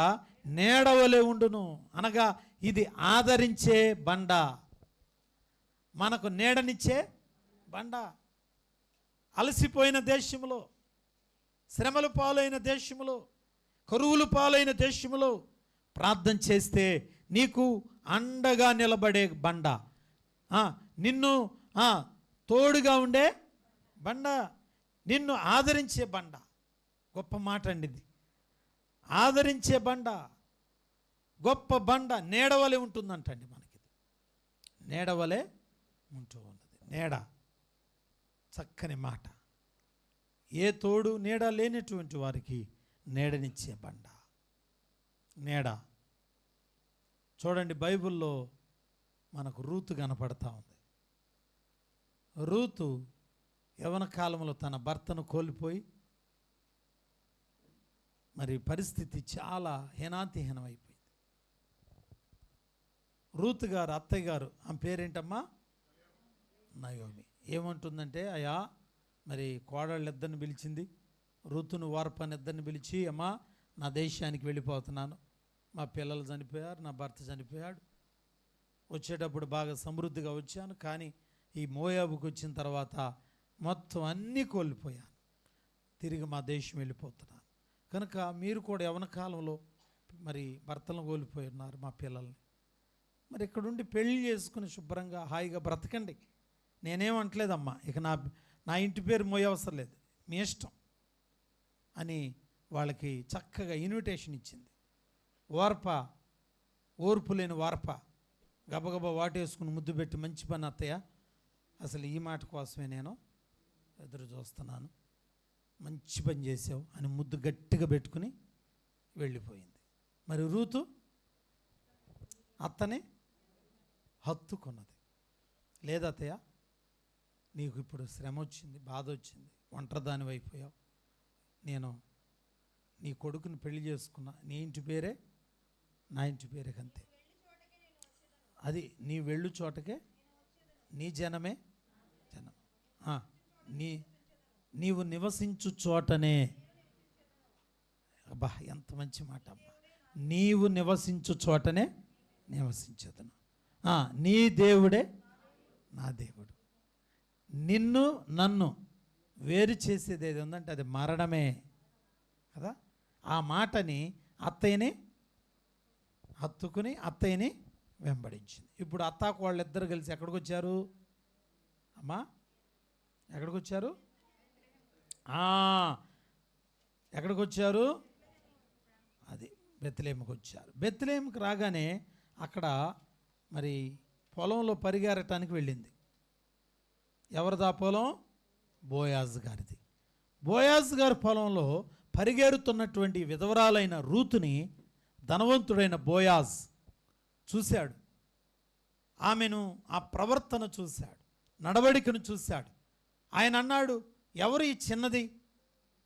నీడవలే ఉండును. అనగా ఇది ఆదరించే బండ, మనకు నీడనిచ్చే బండ. అలసిపోయిన దేశంలో, శ్రమలు పాలైన దేశంలో, కరువులు పాలైన దేశంలో ప్రార్థన చేస్తే నీకు అండగా నిలబడే బండ, నిన్ను తోడుగా ఉండే బండ, నిన్ను ఆదరించే బండ. గొప్ప మాట అండి ఇది. ఆదరించే బండ, గొప్ప బండ నీడవలే ఉంటుందంటండి. మనకి నీడవలే ఉంటూ ఉన్నది. నీడ, చక్కని మాట. ఏ తోడు నీడ లేనటువంటి వారికి నీడనిచ్చే బండ, నీడ. చూడండి, బైబిల్లో మనకు రూతు కనపడతా ఉంది. రూతు యవ్వన కాలంలో తన భర్తను కోల్పోయి మరి పరిస్థితి చాలా హీనాతిహీనమైపోయింది. రూతు గారు అత్తయ్య గారు, ఆమె పేరేంటమ్మా? నయోమి. ఏమంటుందంటే, అయ్యా మరి కోడళ్ళు ఇద్దరిని పిలిచింది, రూతును వార్పని ఇద్దరిని పిలిచి, అమ్మా నా దేశానికి వెళ్ళిపోతున్నాను, మా పిల్లలు చనిపోయారు, నా భర్త చనిపోయాడు, వచ్చేటప్పుడు బాగా సమృద్ధిగా వచ్చాను, కానీ ఈ మోయాబుకు వచ్చిన తర్వాత మొత్తం అన్నీ కోల్పోయాను, తిరిగి మా దేశం వెళ్ళిపోతున్నాను. కనుక మీరు కూడా యవ్వన కాలంలో మరి భర్తలను కోల్పోయి ఉన్నారు, మా పిల్లల్ని, మరి ఇక్కడుండి పెళ్లి చేసుకుని శుభ్రంగా హాయిగా బ్రతకండి, నేనేమంటలేదమ్మా, ఇక నా ఇంటి పేరు మోయవసరం లేదు, మీ ఇష్టం అని వాళ్ళకి చక్కగా ఇన్విటేషన్ ఇచ్చింది. ఓర్పు లేని వార్ప గబగబా వాటేసుకుని ముద్దు పెట్టి, మంచి పని అత్తయ్య, అసలు ఈ మాట కోసమే నేను ఎదురు చూస్తున్నాను, మంచి పని చేసావు అని ముద్దు గట్టిగా పెట్టుకుని వెళ్ళిపోయింది. మరి రూతు అత్తని హత్తుకున్నది. లేదత్తయ్య, నీకు ఇప్పుడు శ్రమ వచ్చింది, బాధ వచ్చింది, ఒంటరిదాని అయిపోయావు, నేను నీ కొడుకుని పెళ్లి చేసుకున్నా, నీ ఇంటి పేరే నా ఇంటి పేరే, అంతే. అది నీ వెళ్ళు చోటకే నీ జనమే జనం, నీవు నివసించు చోటనే. అబ్బా, ఎంత మంచి మాట అమ్మా. నీవు నివసించు చోటనే నివసించదును, నీ దేవుడే నా దేవుడు. నిన్ను నన్ను వేరు చేసేది ఏది ఉందంటే అది మరణమే కదా. ఆ మాటని అత్తయ్యని హత్తుకుని అత్తయ్యని వెంబడించింది. ఇప్పుడు అత్తాకు వాళ్ళిద్దరు కలిసి ఎక్కడికి వచ్చారు అమ్మా? ఎక్కడికి వచ్చారు? ఎక్కడికి వచ్చారు? అది బెత్లెహేముకి వచ్చారు. బెత్లెహేముకి రాగానే అక్కడ మరి పొలంలో పరిగెరటానికి వెళ్ళింది. ఎవరిదా పొలం? బోయాజ్ గారిది. బోయాజ్ గారి పొలంలో పరిగెరుతున్నటువంటి విధవరాలైన రూతుని ధనవంతుడైన బోయాజ్ చూశాడు. ఆమెను, ఆ ప్రవర్తన చూశాడు, నడవడికను చూశాడు. ఆయన అన్నాడు, ఎవరు ఈ చిన్నది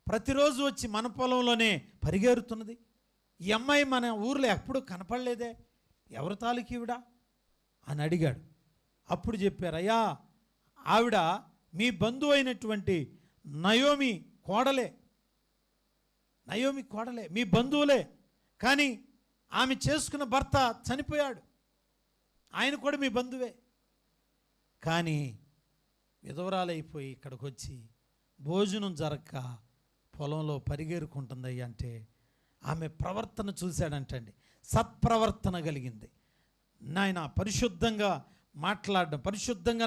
ప్రతిరోజు వచ్చి మన పొలంలోనే పరిగెరుతున్నది? ఈ అమ్మాయి మన ఊర్లో ఎప్పుడూ కనపడలేదే, ఎవరు తాలూకీవిడా అని అడిగాడు. అప్పుడు చెప్పారు, అయ్యా ఆవిడ మీ బంధువు అయినటువంటి నయోమి కోడలే, మీ బంధువులే, కానీ ఆమె చేసుకున్న భర్త చనిపోయాడు, ఆయన కూడా మీ బంధువే, కానీ విధవరాలైపోయి ఇక్కడికి వచ్చి భోజనం జరక్క పొలంలో పరిగెరుకుంటుంది అంటే ఆమె ప్రవర్తన చూశాడంటండి. సత్ప్రవర్తన కలిగింది. నాయన పరిశుద్ధంగా మాట్లాడడం, పరిశుద్ధంగా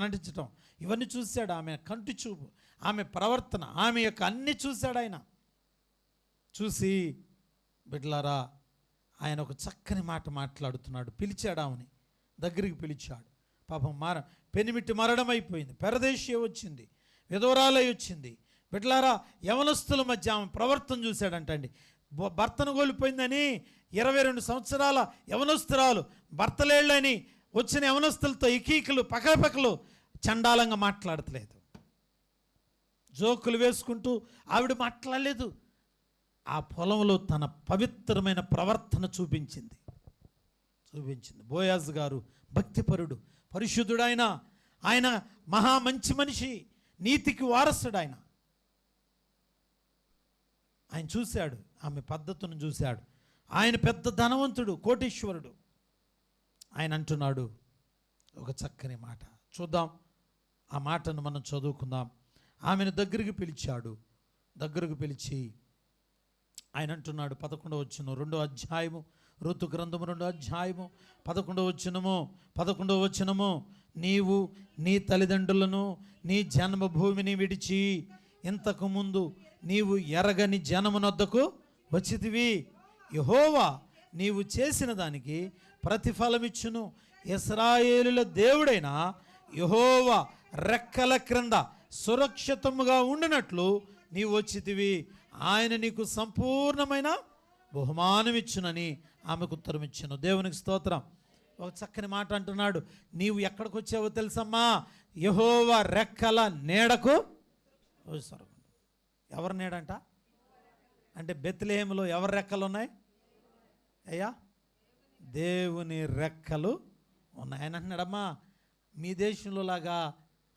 నడించడం, ఇవన్నీ చూశాడు. ఆమె కంటి చూపు, ఆమె ప్రవర్తన, ఆమె యొక్క అన్నీ చూశాడు. ఆయన చూసి, బిడ్లారా, ఆయన ఒక చక్కని మాట మాట్లాడుతున్నాడు. పిలిచాడు, ఆమెని దగ్గరికి పిలిచాడు. పాపం పెనిమిటి మరణం అయిపోయింది, పెరదేశీ వచ్చింది, విధవరాలై వచ్చింది. బిడ్లారా, యవనస్తుల మధ్య ఆమె ప్రవర్తన చూశాడంటండి. భర్తను కోల్పోయిందని 22 సంవత్సరాల యవనస్తురాలు, భర్తలేళ్ళని వచ్చిన యవనస్తులతో ఇకీకలు పకపకలు చండాలంగా మాట్లాడతలేదు, జోకులు వేసుకుంటూ ఆవిడ మాట్లాడలేదు. ఆ పొలంలో తన పవిత్రమైన ప్రవర్తన చూపించింది. బోయాజ్ గారు భక్తిపరుడు, పరిశుద్ధుడు, ఆయన మహా మంచి మనిషి, నీతికి వారసుడు. ఆయన చూశాడు, ఆమె పద్ధతును చూశాడు. ఆయన పెద్ద ధనవంతుడు, కోటీశ్వరుడు. ఆయన అంటున్నాడు ఒక చక్కని మాట. చూద్దాం, ఆ మాటను మనం చదువుకుందాం. ఆమెను దగ్గరికి పిలిచాడు. దగ్గరకు పిలిచి ఆయన అంటున్నాడు 11వ వచనం, 2వ అధ్యాయము, ఋతు గ్రంథము 2వ అధ్యాయము 11వ వచనము, నీవు నీ తల్లిదండ్రులను నీ జన్మభూమిని విడిచి ఇంతకు ముందు నీవు ఎరగని జనమునొద్దకు వచ్చితివి. యెహోవా నీవు చేసిన దానికి ప్రతిఫలమిచ్చును. ఇశ్రాయేలుల దేవుడైన యెహోవా రెక్కల క్రింద సురక్షితముగా ఉండినట్లు నీవు వచ్చితివి. ఆయన నీకు సంపూర్ణమైన బహుమానం ఇచ్చునని ఆమెకు ఉత్తరం ఇచ్చును. దేవునికి స్తోత్రం. ఒక చక్కని మాట అంటున్నాడు, నీవు ఎక్కడికి వచ్చావో తెలుసమ్మా? యెహోవా రెక్కల నీడకు. ఎవరి నీడంట అంటే బెత్లెహేములో ఎవరి రెక్కలు ఉన్నాయి అయ్యా? దేవుని రెక్కలు ఉన్నాయి. ఆయన అంటున్నాడమ్మా, మీ దేశంలో లాగా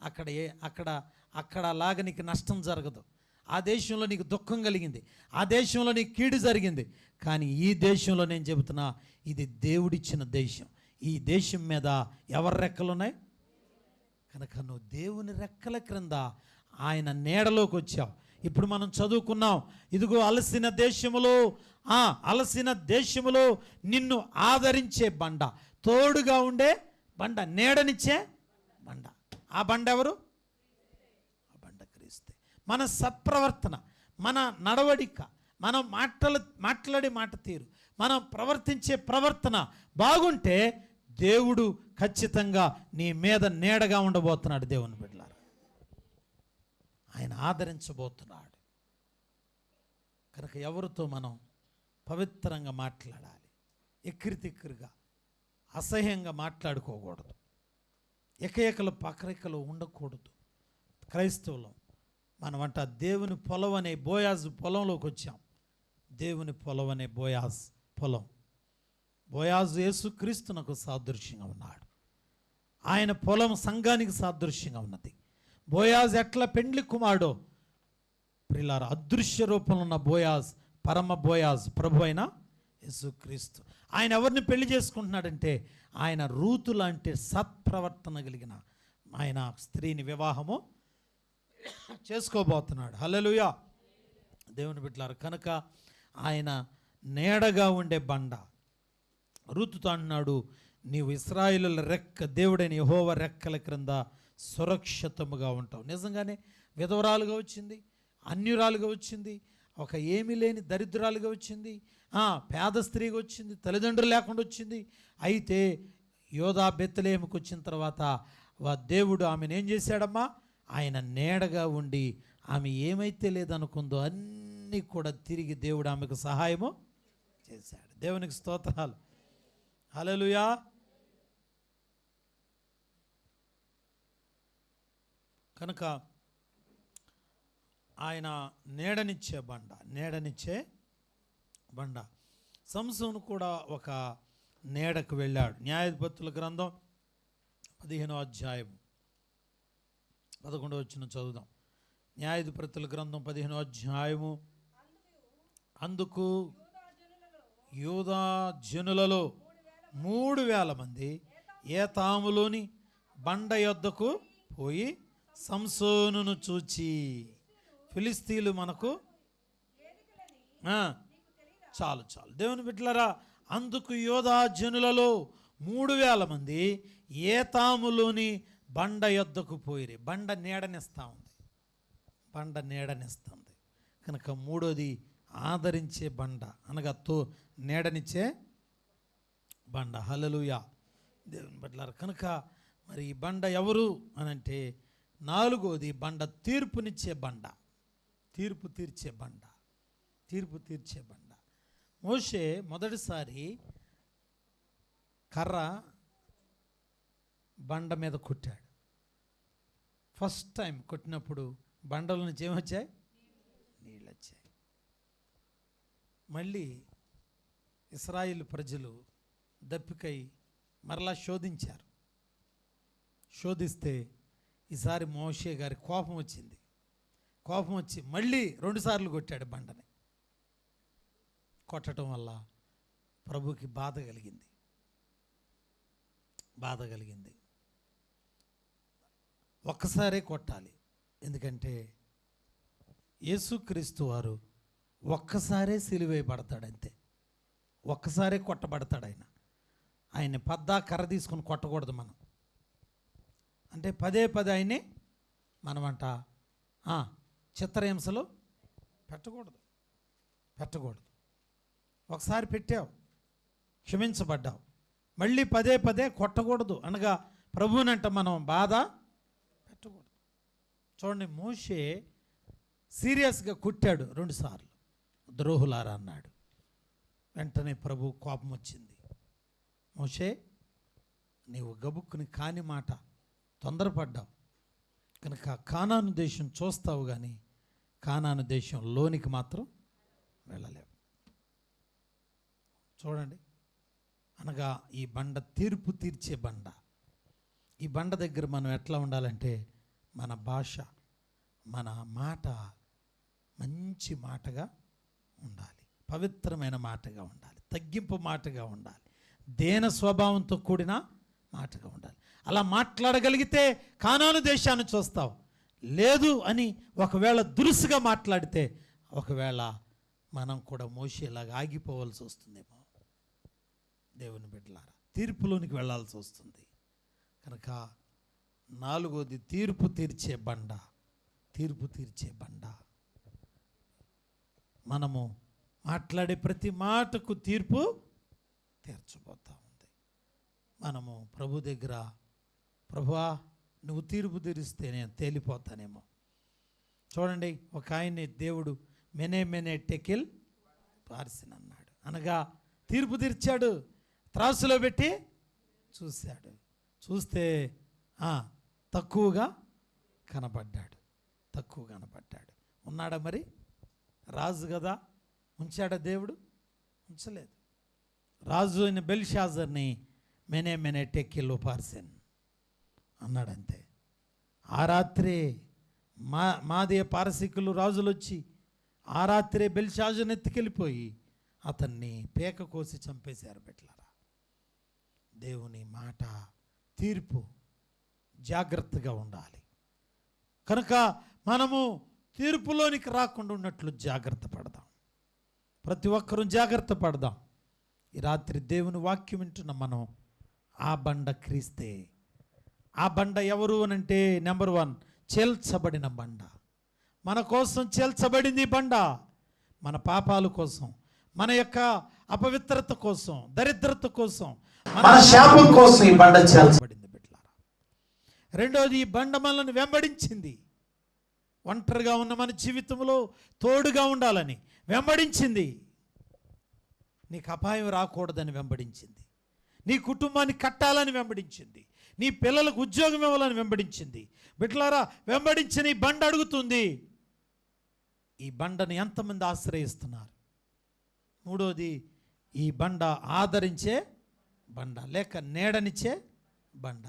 అక్కడ లాగా నీకు నష్టం జరగదు. ఆ దేశంలో నీకు దుఃఖం కలిగింది, ఆ దేశంలో నీకు కీడు జరిగింది. కానీ ఈ దేశంలో నేను చెబుతున్నా, ఇది దేవుడిచ్చిన దేశం. ఈ దేశం మీద ఎవరి రెక్కలు ఉన్నాయి? కనుక నువ్వు దేవుని రెక్కల క్రింద ఆయన నీడలోకి వచ్చావు. ఇప్పుడు మనం చదువుకున్నాం, ఇదిగో అలసిన దేశములో నిన్ను ఆదరించే బండ, తోడుగా ఉండే బండ, నీడనిచ్చే బండ. ఆ బండ ఎవరు? ఆ బండ క్రీస్తే. మన సత్ప్రవర్తన, మన నడవడిక, మనం మాట్లాడే మాట తీరు, మనం ప్రవర్తించే ప్రవర్తన బాగుంటే దేవుడు ఖచ్చితంగా నీ మీద నీడగా ఉండబోతున్నాడు. దేవుని బిడ్డలారా, ఆయన ఆదరించబోతున్నాడు. కనుక ఎవరితో మనం పవిత్రంగా మాట్లాడాలి, ఎక్కిరితిక్కిరిగా అసహ్యంగా మాట్లాడుకోకూడదు, ఎకఎకలు పకరెకలు ఉండకూడదు. క్రైస్తవులం మనమంట దేవుని పొలం అనే బోయాజు పొలంలోకి వచ్చాం. దేవుని పొలం అనే పొలం. బోయాజు యేసుక్రీస్తునకు సాదృశ్యంగా ఉన్నాడు. ఆయన పొలం సంఘానికి సాదృశ్యంగా ఉన్నది. బోయాజు ఎట్లా పెండ్లి కుమారుడో ప్రియులారా, అదృశ్య రూపంలో ఉన్న బోయాజ్, పరమ బోయాజ్ ప్రభు అయిన యేసుక్రీస్తు. ఆయన ఎవరిని పెళ్లి చేసుకుంటున్నాడంటే ఆయన రూతు లాంటి సత్ప్రవర్తన కలిగిన ఆయన స్త్రీని వివాహము చేసుకోబోతున్నాడు. హల్లెలూయా, దేవుని బిడ్డలారా. కనుక ఆయన నీడగా ఉండే బండ. రూతుతో అంటున్నాడు, నీవు ఇశ్రాయేలుల దేవుడైన యెహోవా రెక్కల క్రింద సురక్షితముగా ఉంటావు. నిజంగానే విధవరాలుగా వచ్చింది, అన్యురాలుగా వచ్చింది, ఒక ఏమీ లేని దరిద్రాలుగా వచ్చింది, పేద స్త్రీగా వచ్చింది, తల్లిదండ్రులు లేకుండా వచ్చింది. అయితే యోధా బెత్లెహేముకు వచ్చిన తర్వాత దేవుడు ఆమెను ఏం చేశాడమ్మా? ఆయన నీడగా ఉండి ఆమె ఏమైతే లేదనుకుందో అన్నీ కూడా తిరిగి దేవుడు ఆమెకు సహాయము చేశాడు. దేవునికి స్తోత్రాలు. హల్లెలూయా. కనుక ఆయన నీడనిచ్చే బండ. సంసోను కూడా ఒక నీడకు వెళ్ళాడు. న్యాయాధిపతుల గ్రంథం 15వ అధ్యాయం 11వ వచనం చదువుదాం. న్యాయాధిపతుల గ్రంథం 15వ అధ్యాయము, అందుకు యూదా జనులలో 3,000 మంది ఏతాములోని బండ యొద్దకు పోయి సంసోనును చూచి, ఫిలిస్తీన్లు మనకు చాలు దేవుని బిడ్డలారా, అందుకు యోధా జనులలో 3,000 మంది ఏతాములోని బండ యొద్దకు పోయిరి. బండ నీడనిస్తుంది. కనుక మూడోది ఆదరించే బండ, అనగా నీడనిచ్చే బండ. హల్లెలూయా, దేవుని బిడ్డలారా. కనుక మరి ఈ బండ ఎవరు అనంటే, నాలుగోది బండ తీర్పునిచ్చే బండ, తీర్పు తీర్చే బండ. మోషే మొదటిసారి కర్ర బండ మీద కొట్టాడు. ఫస్ట్ టైం కొట్టినప్పుడు బండల నుంచి ఏమొచ్చాయి? నీళ్ళు వచ్చాయి. మళ్ళీ ఇశ్రాయేలు ప్రజలు దప్పికై మరలా శోధిస్తే ఈసారి మోషే గారి కోపం వచ్చి మళ్ళీ 2 సార్లు కొట్టాడు బండని. కొట్టడం వల్ల ప్రభుకి బాధ కలిగింది. ఒక్కసారే కొట్టాలి. ఎందుకంటే యేసుక్రీస్తు వారు ఒక్కసారే సిలువేయబడతాడు, అంతే. ఒక్కసారే కొట్టబడతాడు ఆయన్ని పద్దా కర్ర తీసుకుని కొట్టకూడదు మనం. అంటే పదే ఆయన్ని మనమంట చిత్రహింసలు పెట్టకూడదు. ఒకసారి పెట్టావు, క్షమించబడ్డావు, మళ్ళీ పదే కొట్టకూడదు అనగా ప్రభువునంట మనం బాధ పెట్టకూడదు. చూడండి, మోషే సీరియస్గా కొట్టాడు 2 సార్లు. ద్రోహులారా అన్నాడు. వెంటనే ప్రభు కోపం వచ్చింది. మోషే, నీవు గబుక్కుని కాని మాట తొందరపడ్డావు కనుక కానాను దేశం చూస్తావు, కానీ కానాను దేశం లోనికి మాత్రం వెళ్ళలేవు. చూడండి, అనగా ఈ బండ తీర్పు తీర్చే బండ. ఈ బండ దగ్గర మనం ఎట్లా ఉండాలంటే మన భాష, మన మాట మంచి మాటగా ఉండాలి, పవిత్రమైన మాటగా ఉండాలి, తగ్గింపు మాటగా ఉండాలి, దేన స్వభావంతో కూడిన మాటగా ఉండాలి. అలా మాట్లాడగలిగితే కానాను దేశాన్ని చూస్తావు. లేదు అని ఒకవేళ దురుసుగా మాట్లాడితే ఒకవేళ మనం కూడా మోషేలాగా ఆగిపోవాల్సి వస్తుందేమో. దేవుని బిడ్డలారా, తీర్పులోనికి వెళ్ళాల్సి వస్తుంది. కనుక 4వది తీర్పు తీర్చే బండ. మనము మాట్లాడే ప్రతి మాటకు తీర్పు తీర్చబోతా ఉంది. మనము ప్రభు దగ్గర, ప్రభువా నువ్వు తీర్పు తీరిస్తే నేను తేలిపోతానేమో. చూడండి, ఒక ఆయన్ని దేవుడు మెనే టెకిల్ పార్సిన్ అన్నాడు, అనగా తీర్పు తీర్చాడు. త్రాసులో పెట్టి చూశాడు, చూస్తే తక్కువగా కనబడ్డాడు. ఉన్నాడా మరి? రాజు కదా, ఉంచాడా దేవుడు? ఉంచలేదు. రాజు అయిన బెల్షాజర్ని మెనే టెకిల్ పార్సిన్ అన్నాడంతే. ఆ రాత్రే మాదే పారసికులు రాజులు వచ్చి ఆ రాత్రే బెల్షాజర్ని ఎత్తుకెళ్ళిపోయి అతన్ని పేక కోసి చంపేశారు. బిడ్డలారా, దేవుని మాట తీర్పు జాగ్రత్తగా ఉండాలి. కనుక మనము తీర్పులోనికి రాకుండా ఉన్నట్లు జాగ్రత్త పడదాం. ప్రతి ఒక్కరూ జాగ్రత్త పడదాం. ఈ రాత్రి దేవుని వాక్యం వింటున్న మనం ఆ బండ క్రీస్తే. ఆ బండ ఎవరు అనంటే నెంబర్ 1 చేల్చబడిన బండ. మన కోసం చేల్చబడింది ఈ బండ. మన పాపాల కోసం, మన యొక్క అపవిత్రత కోసం, దరిద్రత కోసం, మన శాపం కోసం ఈ బండ చేల్చబడింది బిడ్డలారా. రెండోది, ఈ బండ మనల్ని వెంబడించింది. ఒంటరిగా ఉన్న మన జీవితంలో తోడుగా ఉండాలని వెంబడించింది. నీకు అపాయం రాకూడదని వెంబడించింది. నీ కుటుంబాన్ని కట్టాలని వెంబడించింది. నీ పిల్లలకు ఉద్యోగం ఇవ్వాలని వెంబడించింది. బిడ్డలారా, వెంబడించిన ఈ బండ అడుగుతుంది, ఈ బండను ఎంతమంది ఆశ్రయిస్తున్నారు? మూడోది, ఈ బండ ఆదరించే బండ లేక నీడనిచ్చే బండ.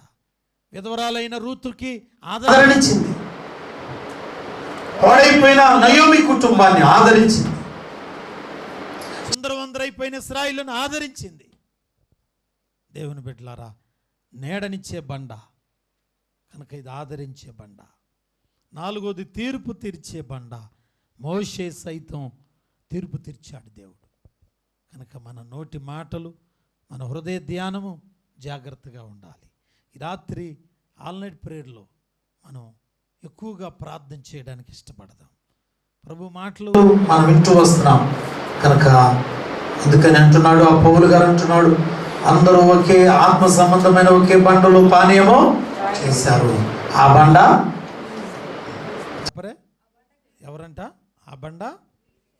విధవరాలైన రూతుకి ఆదరణించింది. పాడైపోయిన నయోమి కుటుంబాన్ని ఆదరించింది. సుందరవందరైపోయిన ఇశ్రాయేలును ఆదరించింది. దేవుని బిడ్డలారా, నీడనిచ్చే బండ కనుక ఇది ఆదరించే బండ. 4వది తీర్పు తీర్చే బండ. మోషే సైతం తీర్పు తీర్చాడు దేవుడు. కనుక మన నోటి మాటలు, మన హృదయ ధ్యానము జాగ్రత్తగా ఉండాలి. ఈ రాత్రి ఆల్నైట్ ప్రేయర్లో మనం ఎక్కువగా ప్రార్థన చేయడానికి ఇష్టపడదాం. ప్రభు మాటలు మనం వింటూ వస్తున్నాం కనుక అందుకని అంటున్నాడు, ఆ పౌలు గారు అంటున్నాడు, అందరూ ఒకే ఆత్మ సంబంధమైన ఒకే బండలో పానీయము చేశారు. ఆ బండ ఎవరంట? ఆ బండ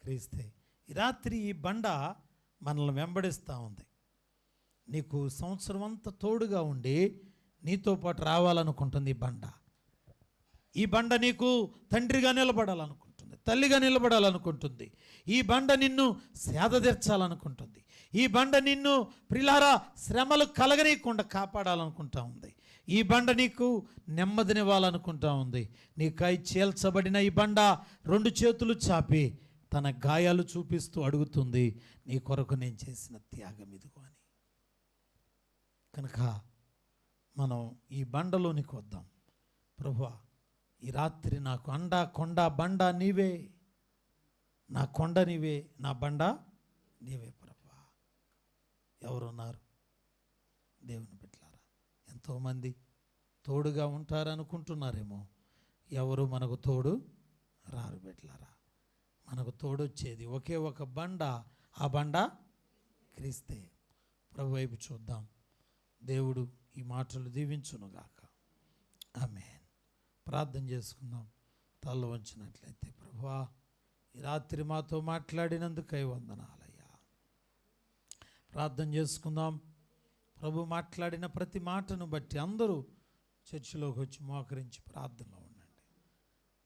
క్రీస్తే. ఈ రాత్రి ఈ బండ మనల్ని వెంబడిస్తూ ఉంది. నీకు సంవత్సరం అంతా తోడుగా ఉండి నీతో పాటు రావాలనుకుంటుంది ఈ బండ. ఈ బండ నీకు తండ్రిగా నిలబడాలనుకుంటుంది, తల్లిగా నిలబడాలనుకుంటుంది. ఈ బండ నిన్ను సేద తీర్చాలనుకుంటుంది. ఈ బండ నిన్ను ప్రిలారా శ్రమలు కలగనీయకుండా కాపాడాలనుకుంటా ఉంది. ఈ బండ నీకు నెమ్మదినివ్వాలనుకుంటా ఉంది. నీకై చేల్చబడిన ఈ బండ 2 చేతులు చాపి తన గాయాలు చూపిస్తూ అడుగుతుంది, నీ కొరకు నేను చేసిన త్యాగం ఇదిగో అని. కనుక మనం ఈ బండలోనికి వద్దాం. ప్రభువా, ఈ రాత్రి నాకు అండ కొండ బండ నీవే, నా కొండ నీవే, నా బండ నీవే ప్రభువా. ఎవరున్నారు దేవుని బిడ్డలారా? ఎంతోమంది తోడుగా ఉంటారనుకుంటున్నారేమో, ఎవరు మనకు తోడు రారు బిడ్డలారా. మనకు తోడొచ్చేది ఒకే ఒక బండ, ఆ బండ క్రీస్తే. ప్రభు వైపు చూద్దాం. దేవుడు ఈ మాటలు దీవించునుగాక. ఆమేన్. ప్రార్థన చేసుకుందాం. తల వంచినట్లయితే. ప్రభువా, ఈ రాత్రి మాతో మాట్లాడినందుకై వందనాలయ్యా. ప్రార్థన చేసుకుందాం. ప్రభు మాట్లాడిన ప్రతి మాటను బట్టి అందరూ చర్చిలోకి వచ్చి మోకరించి ప్రార్థనలో ఉండండి.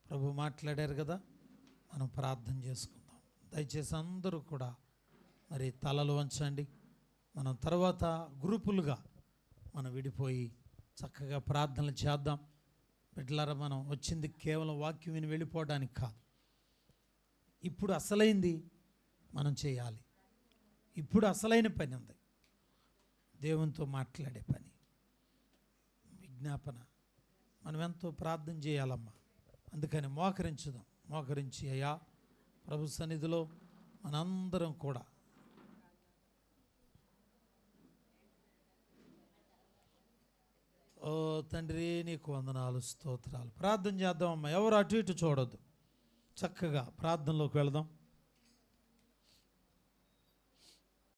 ప్రభు మాట్లాడారు కదా, మనం ప్రార్థన చేసుకుందాం. దయచేసి అందరూ కూడా మరి తలలు వంచండి. మనం తర్వాత గ్రూపులుగా మనం విడిపోయి చక్కగా ప్రార్థనలు చేద్దాం. బిడ్డలారా, మనం వచ్చింది కేవలం వాక్యం విని వెళ్ళిపోవడానికి కాదు. ఇప్పుడు అసలైంది మనం చేయాలి. ఇప్పుడు అసలైన పని ఉంది, దేవునితో మాట్లాడే పని, విజ్ఞాపన. మనం ఎంతో ప్రార్థన చేయాలమ్మా. అందుకని మోకరించుదాం. మోకరించి, అయ్యా ప్రభు సన్నిధిలో మనందరం కూడా ఓ తండ్రి, నీకు వందనాలు, స్తోత్రాలు. ప్రార్థన చేద్దామమ్మా. ఎవరు అటు ఇటు చూడొద్దు. చక్కగా ప్రార్థనలోకి వెళదాం.